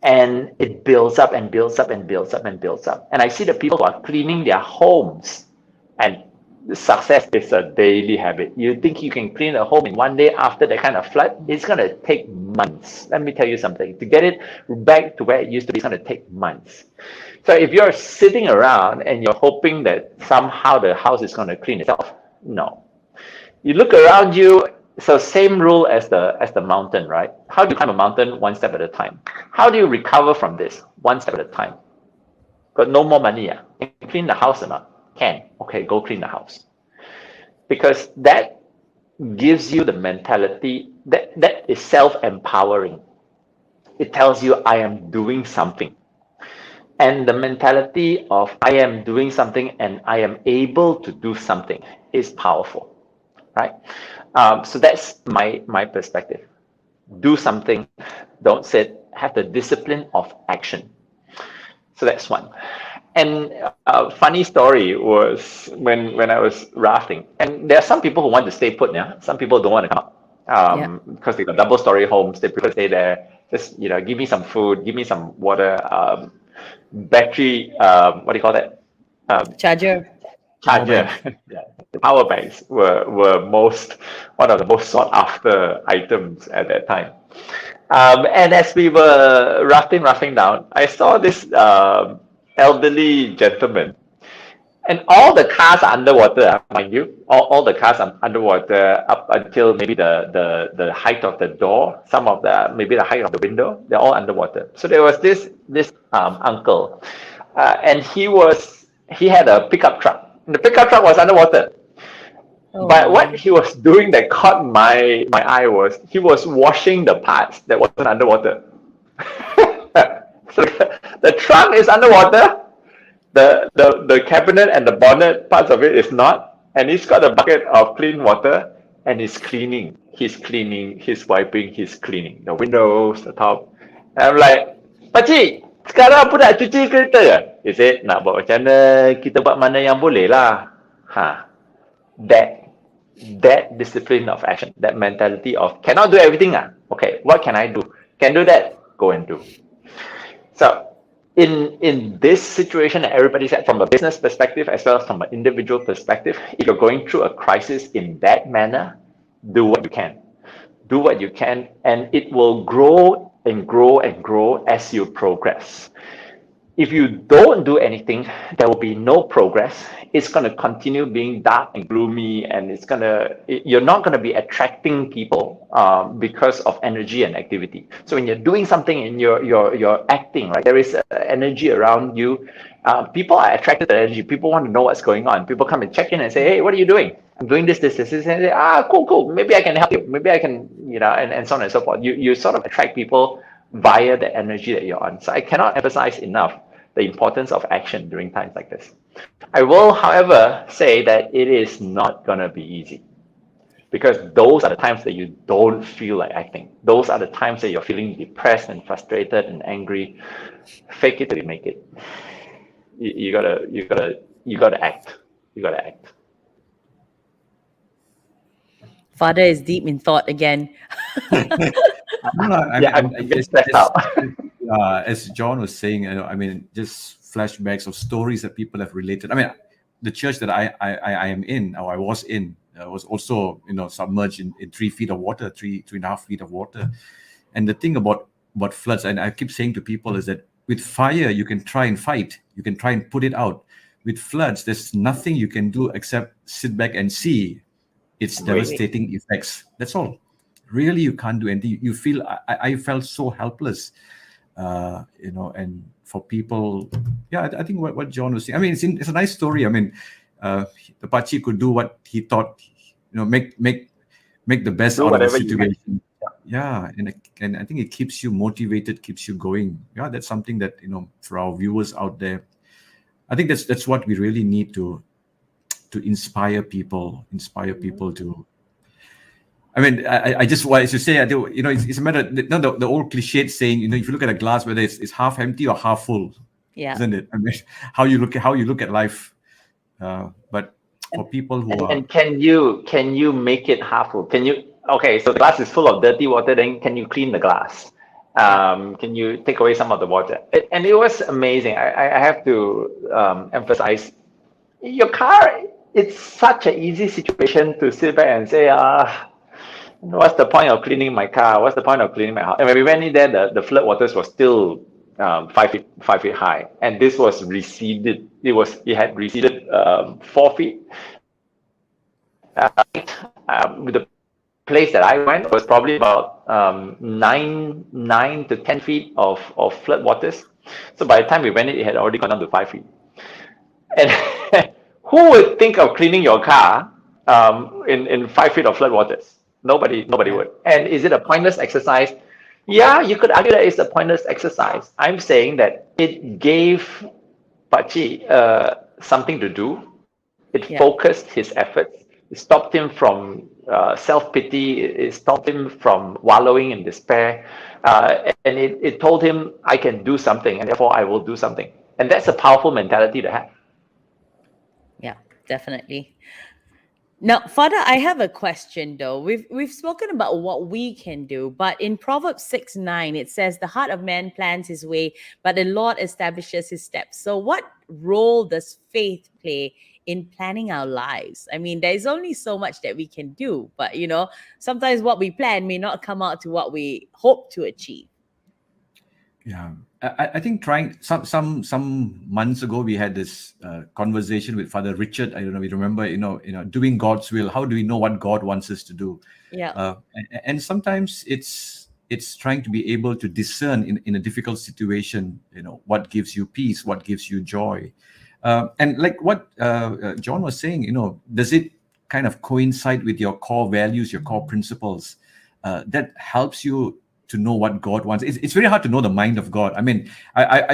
And it builds up and builds up and builds up and builds up. And I see the people who are cleaning their homes, and success is a daily habit. You think you can clean a home in one day after that kind of flood? It's going to take months. Let me tell you something. To get it back to where it used to be, it's going to take months. So if you're sitting around and you're hoping that somehow the house is going to clean itself, no. You look around you. So same rule as the mountain, right? How do you climb a mountain? One step at a time. How do you recover from this? One step at a time. Got no more money. Can you clean the house or not? Can. Okay, go clean the house. Because that gives you the mentality that is self-empowering. It tells you, I am doing something. And the mentality of I am doing something and I am able to do something is powerful, right? So that's my perspective. Do something, don't sit, have the discipline of action. So that's one. And a funny story was when I was rafting, and there are some people who want to stay put. Yeah, some people don't want to come out because they got double-story homes. They prefer to stay there. Just give me some food, give me some water, battery. What do you call that? Charger. Yeah. The power banks were one of the most sought after items at that time. And as we were rafting down, I saw this elderly gentleman, and all the cars are underwater, mind you. All the cars are underwater up until maybe the height of the door. Some of maybe the height of the window. They're all underwater. So there was this uncle, and he had a pickup truck. The pickup truck was underwater. Oh. But what he was doing that caught my eye was he was washing the parts that wasn't underwater. So the trunk is underwater, the cabinet and the bonnet parts of it is not, and he's got a bucket of clean water and he's cleaning. He's wiping, he's cleaning the windows, the top. And I'm like, Pakcik, sekarang apa nak cuci kereta? He said, nak buat macam mana, kita buat mana yang boleh lah. That discipline of action, that mentality of cannot do everything. Okay, what can I do? Can do that, go and do. So in this situation that everybody said, from a business perspective as well as from an individual perspective, if you're going through a crisis in that manner, do what you can. Do what you can, and it will grow and grow and grow as you progress. If you don't do anything, there will be no progress. It's going to continue being dark and gloomy, and you're not going to be attracting people because of energy and activity. So when you're doing something and you're acting, right, there is energy around you. People are attracted to energy. People want to know what's going on. People come and check in and say, "Hey, what are you doing?" "I'm doing this, and say, cool. Maybe I can help you. Maybe I can, and so on and so forth. You sort of attract people via the energy that you're on. So I cannot emphasize enough the importance of action during times like this. I will, however, say that it is not going to be easy, because those are the times that you don't feel like acting. Those are the times that you're feeling depressed and frustrated and angry. Fake it till you make it. You gotta act. You gotta act. Father is deep in thought again. As John was saying, just flashbacks of stories that people have related. The church that I am in, or I was in, was also submerged in 3 feet of water, 3.5 feet of water. And the thing about floods, and I keep saying to people, is that with fire you can try and fight, you can try and put it out. With floods, there's nothing you can do except sit back and see its devastating effects. That's all. Really, you can't do anything. You feel, I felt so helpless, and for people, I think what John was saying, it's a nice story. The Pachi could do what he thought, make the best out of the situation. And I think it keeps you motivated, keeps you going. That's something that, for our viewers out there, I think that's what we really need to inspire people to. I just wanted to say, it's a matter, the old cliched saying, if you look at a glass, whether it's half empty or half full, isn't it? How you look at life. But for people who and can you make it half full? Okay, so the glass is full of dirty water, then can you clean the glass? Can you take away some of the water? And it was amazing. I have to emphasize, your car, it's such an easy situation to sit back and say, what's the point of cleaning my car? What's the point of cleaning my house? And when we went in there, the flood waters was still 5 feet high, and this was receded. It had receded 4 feet. The place that I went was probably about 9 to 10 feet of flood waters. So by the time we went in, it had already gone down to 5 feet. And who would think of cleaning your car in 5 feet of flood waters? Nobody would. And is it a pointless exercise? Yeah, you could argue that it's a pointless exercise. I'm saying that it gave Pachi something to do. It focused his efforts. It stopped him from self-pity. It stopped him from wallowing in despair. And it told him, I can do something, and therefore I will do something. And that's a powerful mentality to have. Yeah, definitely. Now, Father, I have a question though. We've spoken about what we can do, but in Proverbs 6:9, it says, "The heart of man plans his way, but the Lord establishes his steps." So what role does faith play in planning our lives? There's only so much that we can do, but sometimes what we plan may not come out to what we hope to achieve. Yeah, I think trying some months ago we had this conversation with Father Richard. I don't know if you remember. Doing God's will. How do we know what God wants us to do? Yeah. And sometimes it's trying to be able to discern in a difficult situation. What gives you peace? What gives you joy? And like what John was saying, does it kind of coincide with your core values, your core principles? That helps you to know what God wants. It's very hard to know the mind of God. I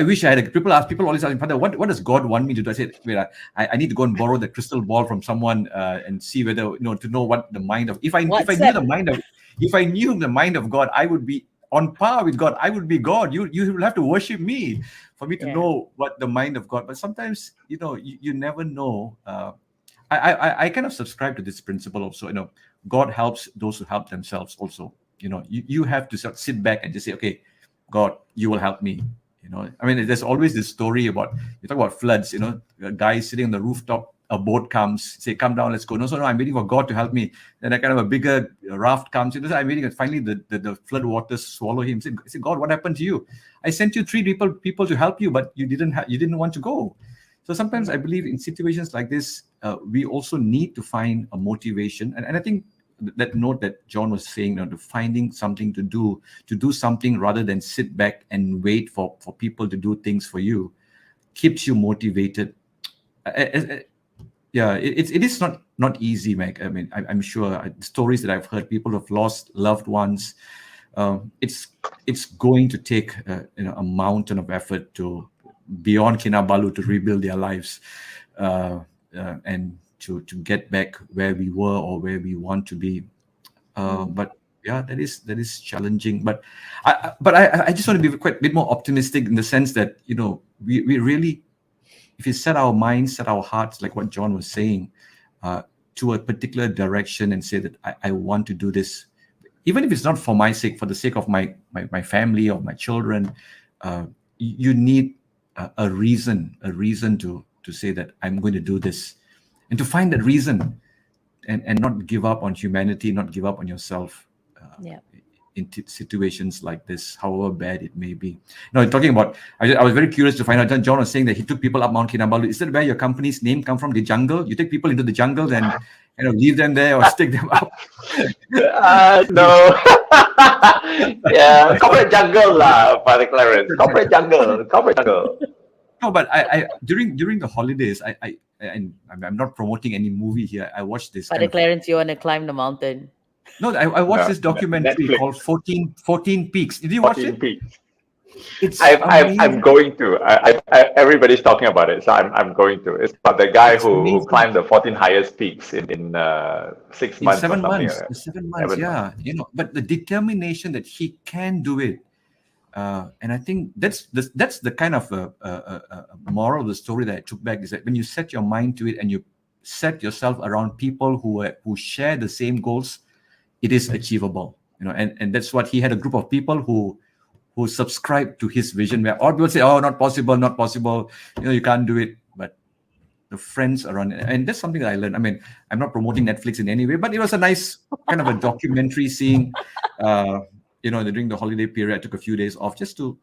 wish I had people always ask me, Father, what does God want me to do? I said, wait, I need to go and borrow the crystal ball from someone and see whether, to know what the mind of, if I knew the mind of God, I would be on par with God. I would be God. You will have to worship me for me to know what the mind of God. But sometimes, you never know. I kind of subscribe to this principle also. God helps those who help themselves also. You have to sit back and just say, okay, God, you will help me. I mean, there's always this story about, you talk about floods, a guy sitting on the rooftop, a boat comes, say, come down, let's go. No, I'm waiting for God to help me. Then a kind of a bigger raft comes. I'm waiting, and finally the flood waters swallow him. I say, God, what happened to you? I sent you 3 people to help you, but you didn't want to go. So sometimes I believe in situations like this, we also need to find a motivation. And I think that note that John was saying, to finding something to do something rather than sit back and wait for people to do things for you, keeps you motivated. Yeah, it is not easy, Meg. I mean, I'm sure stories that I've heard, people have lost loved ones. It's going to take a mountain of effort to beyond Kinabalu to rebuild their lives, and to get back where we were or where we want to be. But yeah, that is challenging. But I just want to be quite a bit more optimistic in the sense that we really, if we set our minds, set our hearts, like what John was saying, to a particular direction and say that I want to do this, even if it's not for my sake, for the sake of my family or my children, you need a reason to say that I'm going to do this, and to find that reason, and not give up on humanity, not give up on yourself. In situations like this, however bad it may be. Talking about, I was very curious to find out, John was saying that he took people up Mount Kinabalu. Is that where your company's name come from, the jungle? You take people into the jungle and leave them there or stick them up? No. Yeah, corporate jungle Father Clarence. Corporate jungle. No, but I during the holidays, I'm not promoting any movie here. I watched this. Father Clarence, you want to climb the mountain? No, I watched this documentary Netflix. called 14 Peaks. Did you watch it? 14 Peaks. It's I'm going to. Everybody's talking about it, so I'm going to. It's about the guy who climbed the 14 highest peaks in 6 months. 7 months. Like 7 months, yeah. But the determination that he can do it, and I think that's the kind of a moral of the story that I took back, is that when you set your mind to it and you set yourself around people who share the same goals, it is achievable. And that's what he had, a group of people who subscribe to his vision, where all people say, oh, not possible, you can't do it. But the friends around, and that's something that I learned. I mean, I'm not promoting Netflix in any way, but it was a nice kind of a documentary seeing, during the holiday period. I took a few days off just to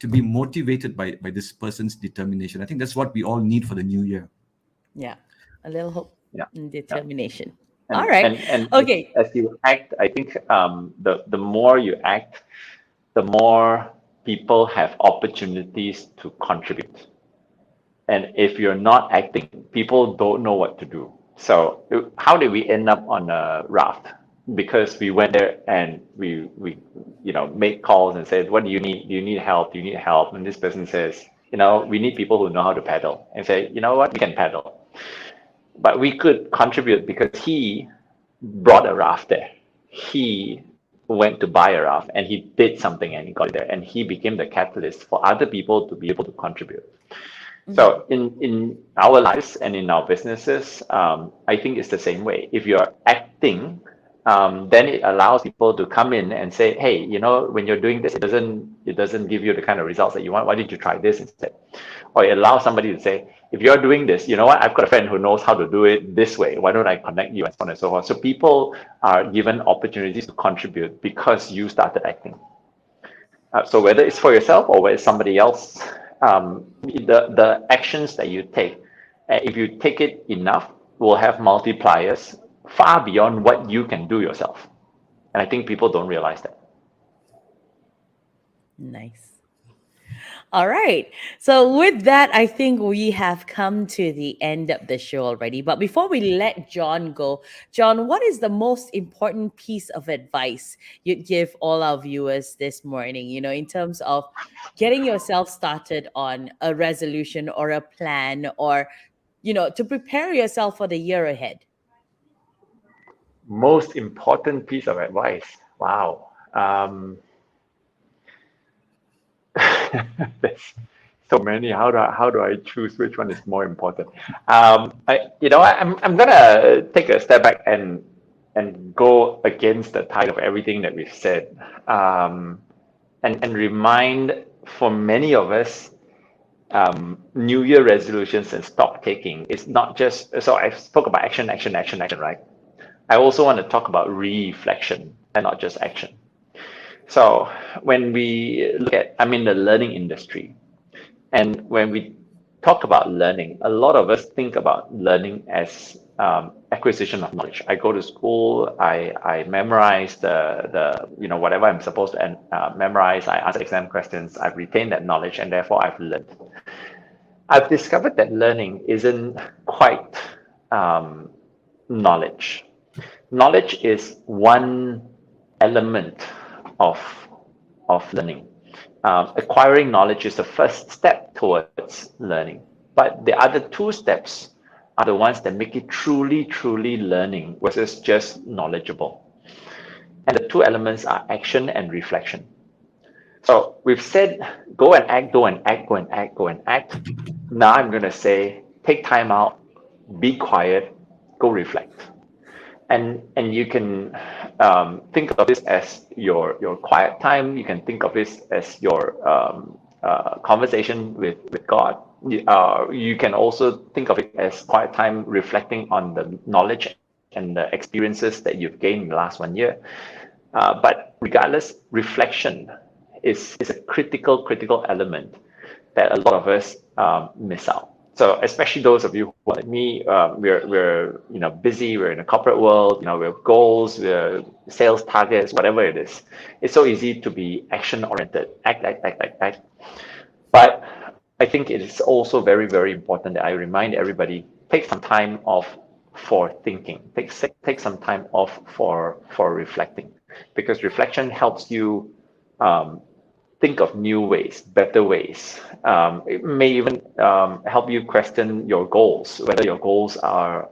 be motivated by this person's determination. I think that's what we all need for the new year. Yeah, a little hope and determination. And, all right. And okay. As you act, I think the more you act, the more people have opportunities to contribute. And if you're not acting, people don't know what to do. So how did we end up on a raft? Because we went there and we made calls and said, what do you need? Do you need help? Do you need help? And this person says, we need people who know how to paddle. And say, you know what? We can paddle. But we could contribute because he brought a raft there. He went to buy a raft and he did something and he got it there, and he became the catalyst for other people to be able to contribute. Mm-hmm. So in our lives and in our businesses, I think it's the same way. If you're acting, then it allows people to come in and say, hey, when you're doing this, it doesn't give you the kind of results that you want. Why didn't you try this instead? Or it allows somebody to say, if you're doing this, you know what, I've got a friend who knows how to do it this way. Why don't I connect you, and so on and so forth. So people are given opportunities to contribute because you started acting. So whether it's for yourself or whether it's somebody else, the actions that you take, if you take it enough, will have multipliers far beyond what you can do yourself. And I think people don't realize that. Nice. All right. So with that, I think we have come to the end of the show already. But before we let John go, John, what is the most important piece of advice you'd give all our viewers this morning, in terms of getting yourself started on a resolution or a plan, or, to prepare yourself for the year ahead? Most important piece of advice. Wow. There's so many. How do I choose which one is more important? I'm gonna take a step back and go against the tide of everything that we've said, and remind for many of us, New Year resolutions and stock taking is not just, so I spoke about action, right? I also want to talk about reflection and not just action. So when we look at, I'm in the learning industry, and when we talk about learning, a lot of us think about learning as acquisition of knowledge. I go to school, I memorize the whatever I'm supposed to memorize. I answer exam questions. I've retained that knowledge, and therefore I've learned. I've discovered that learning isn't quite knowledge. Knowledge is one element of learning. Acquiring knowledge is the first step towards learning, but the other two steps are the ones that make it truly learning versus just knowledgeable. And the two elements are action and reflection. So we've said, go and act, go and act, go and act, go and act. Now I'm going to say, take time out, be quiet, go reflect. And you can think of this as your quiet time. You can think of this as your conversation with God. You can also think of it as quiet time reflecting on the knowledge and the experiences that you've gained in the last 1 year. But regardless, reflection is a critical element that a lot of us miss out. So especially those of you who are like me, we're busy, we're in a corporate world, we have goals, we have sales targets, whatever it is. It's so easy to be action oriented, act. But I think it is also very important that I remind everybody, take some time off for thinking, take some time off for reflecting, because reflection helps you think of new ways, better ways. It may even help you question your goals, whether your goals are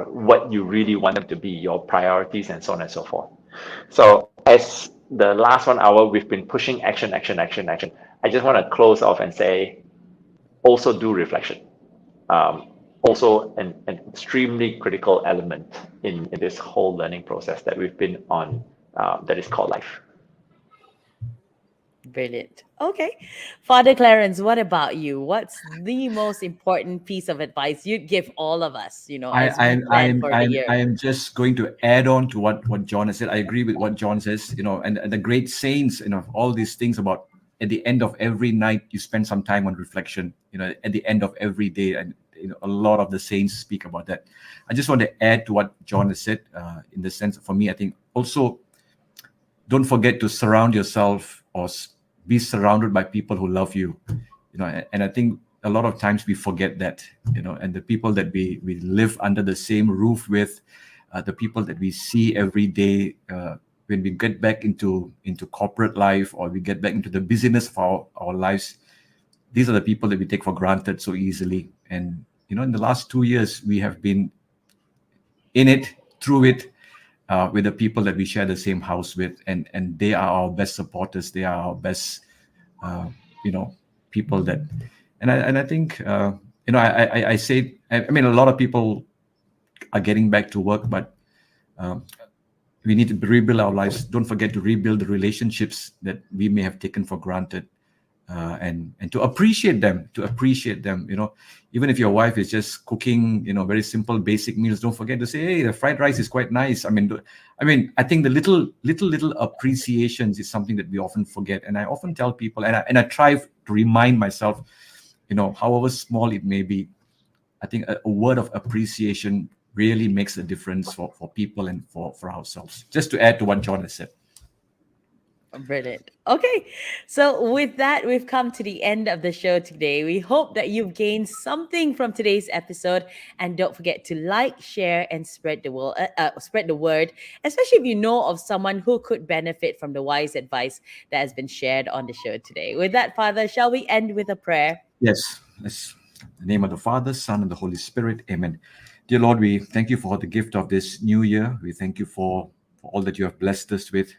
what you really want them to be, your priorities, and so on and so forth. So as the last 1 hour, we've been pushing action. I just want to close off and say, also do reflection. Also an extremely critical element in this whole learning process that we've been on, that is called life. Brilliant. Okay. Father Clarence, what about you? What's the most important piece of advice you'd give all of us, as we plan for the year? I am just going to add on to what John has said. I agree with what John says, and the great saints, all these things about at the end of every night, you spend some time on reflection, at the end of every day. And a lot of the saints speak about that. I just want to add to what John has said, in the sense, for me, I think also don't forget to surround yourself or be surrounded by people who love you, and I think a lot of times we forget that, and the people that we live under the same roof with, the people that we see every day, when we get back into corporate life, or we get back into the busyness of our lives, these are the people that we take for granted so easily. And in the last 2 years, we have been in it, through it, with the people that we share the same house with, and they are our best supporters. They are our best, people that, and I think, I say, I mean, a lot of people are getting back to work, but we need to rebuild our lives. Don't forget to rebuild the relationships that we may have taken for granted, and to appreciate them. Even if your wife is just cooking, very simple, basic meals, don't forget to say, hey, the fried rice is quite nice. I mean, I think the little appreciations is something that we often forget. And I often tell people, and I try to remind myself, however small it may be, I think a word of appreciation really makes a difference for people and for ourselves. Just to add to what John has said. Brilliant. Okay, so with that, we've come to the end of the show today. We hope that you've gained something from today's episode, and don't forget to like, share, and spread the word, especially if you know of someone who could benefit from the wise advice that has been shared on the show today. With that, Father, shall we end with a prayer? Yes. Let's, in the name of the Father, Son, and the Holy Spirit. Amen. Dear Lord, we thank you for the gift of this new year. We thank you for all that you have blessed us with.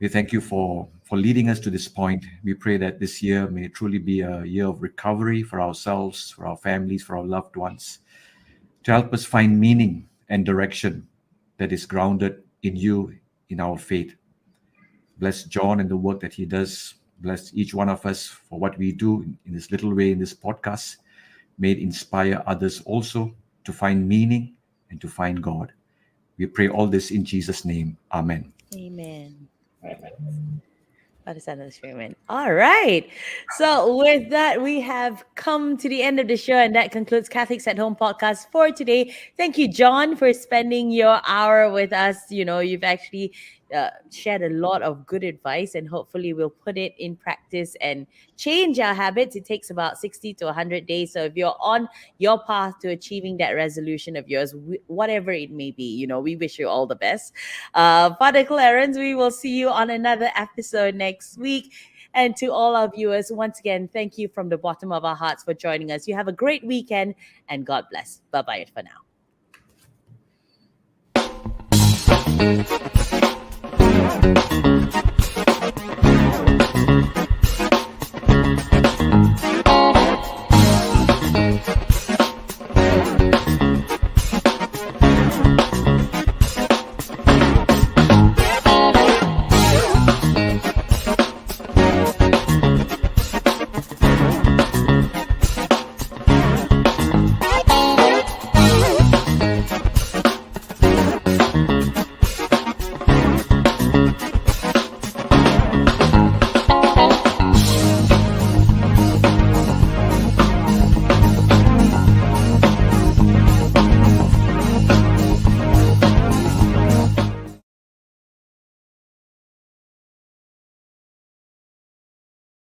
We thank you for leading us to this point. We pray that this year may truly be a year of recovery for ourselves, for our families, for our loved ones, to help us find meaning and direction that is grounded in you, in our faith. Bless John and the work that he does Bless each one of us for what we do in this little way in this podcast. May it inspire others also to find meaning and to find God. We pray all this in Jesus' name. Amen. Amen. Amen. Father, Son, and Spirit. All right. So with that, we have come to the end of the show, and that concludes Catholics at Home podcast for today. Thank you, John, for spending your hour with us. You've actually shared a lot of good advice, and hopefully we'll put it in practice and change our habits. It takes about 60 to 100 days. So if you're on your path to achieving that resolution of yours, whatever it may be, we wish you all the best. Father Clarence, we will see you on another episode next week. And to all our viewers, once again, thank you from the bottom of our hearts for joining us. You have a great weekend, and God bless. Bye-bye for now.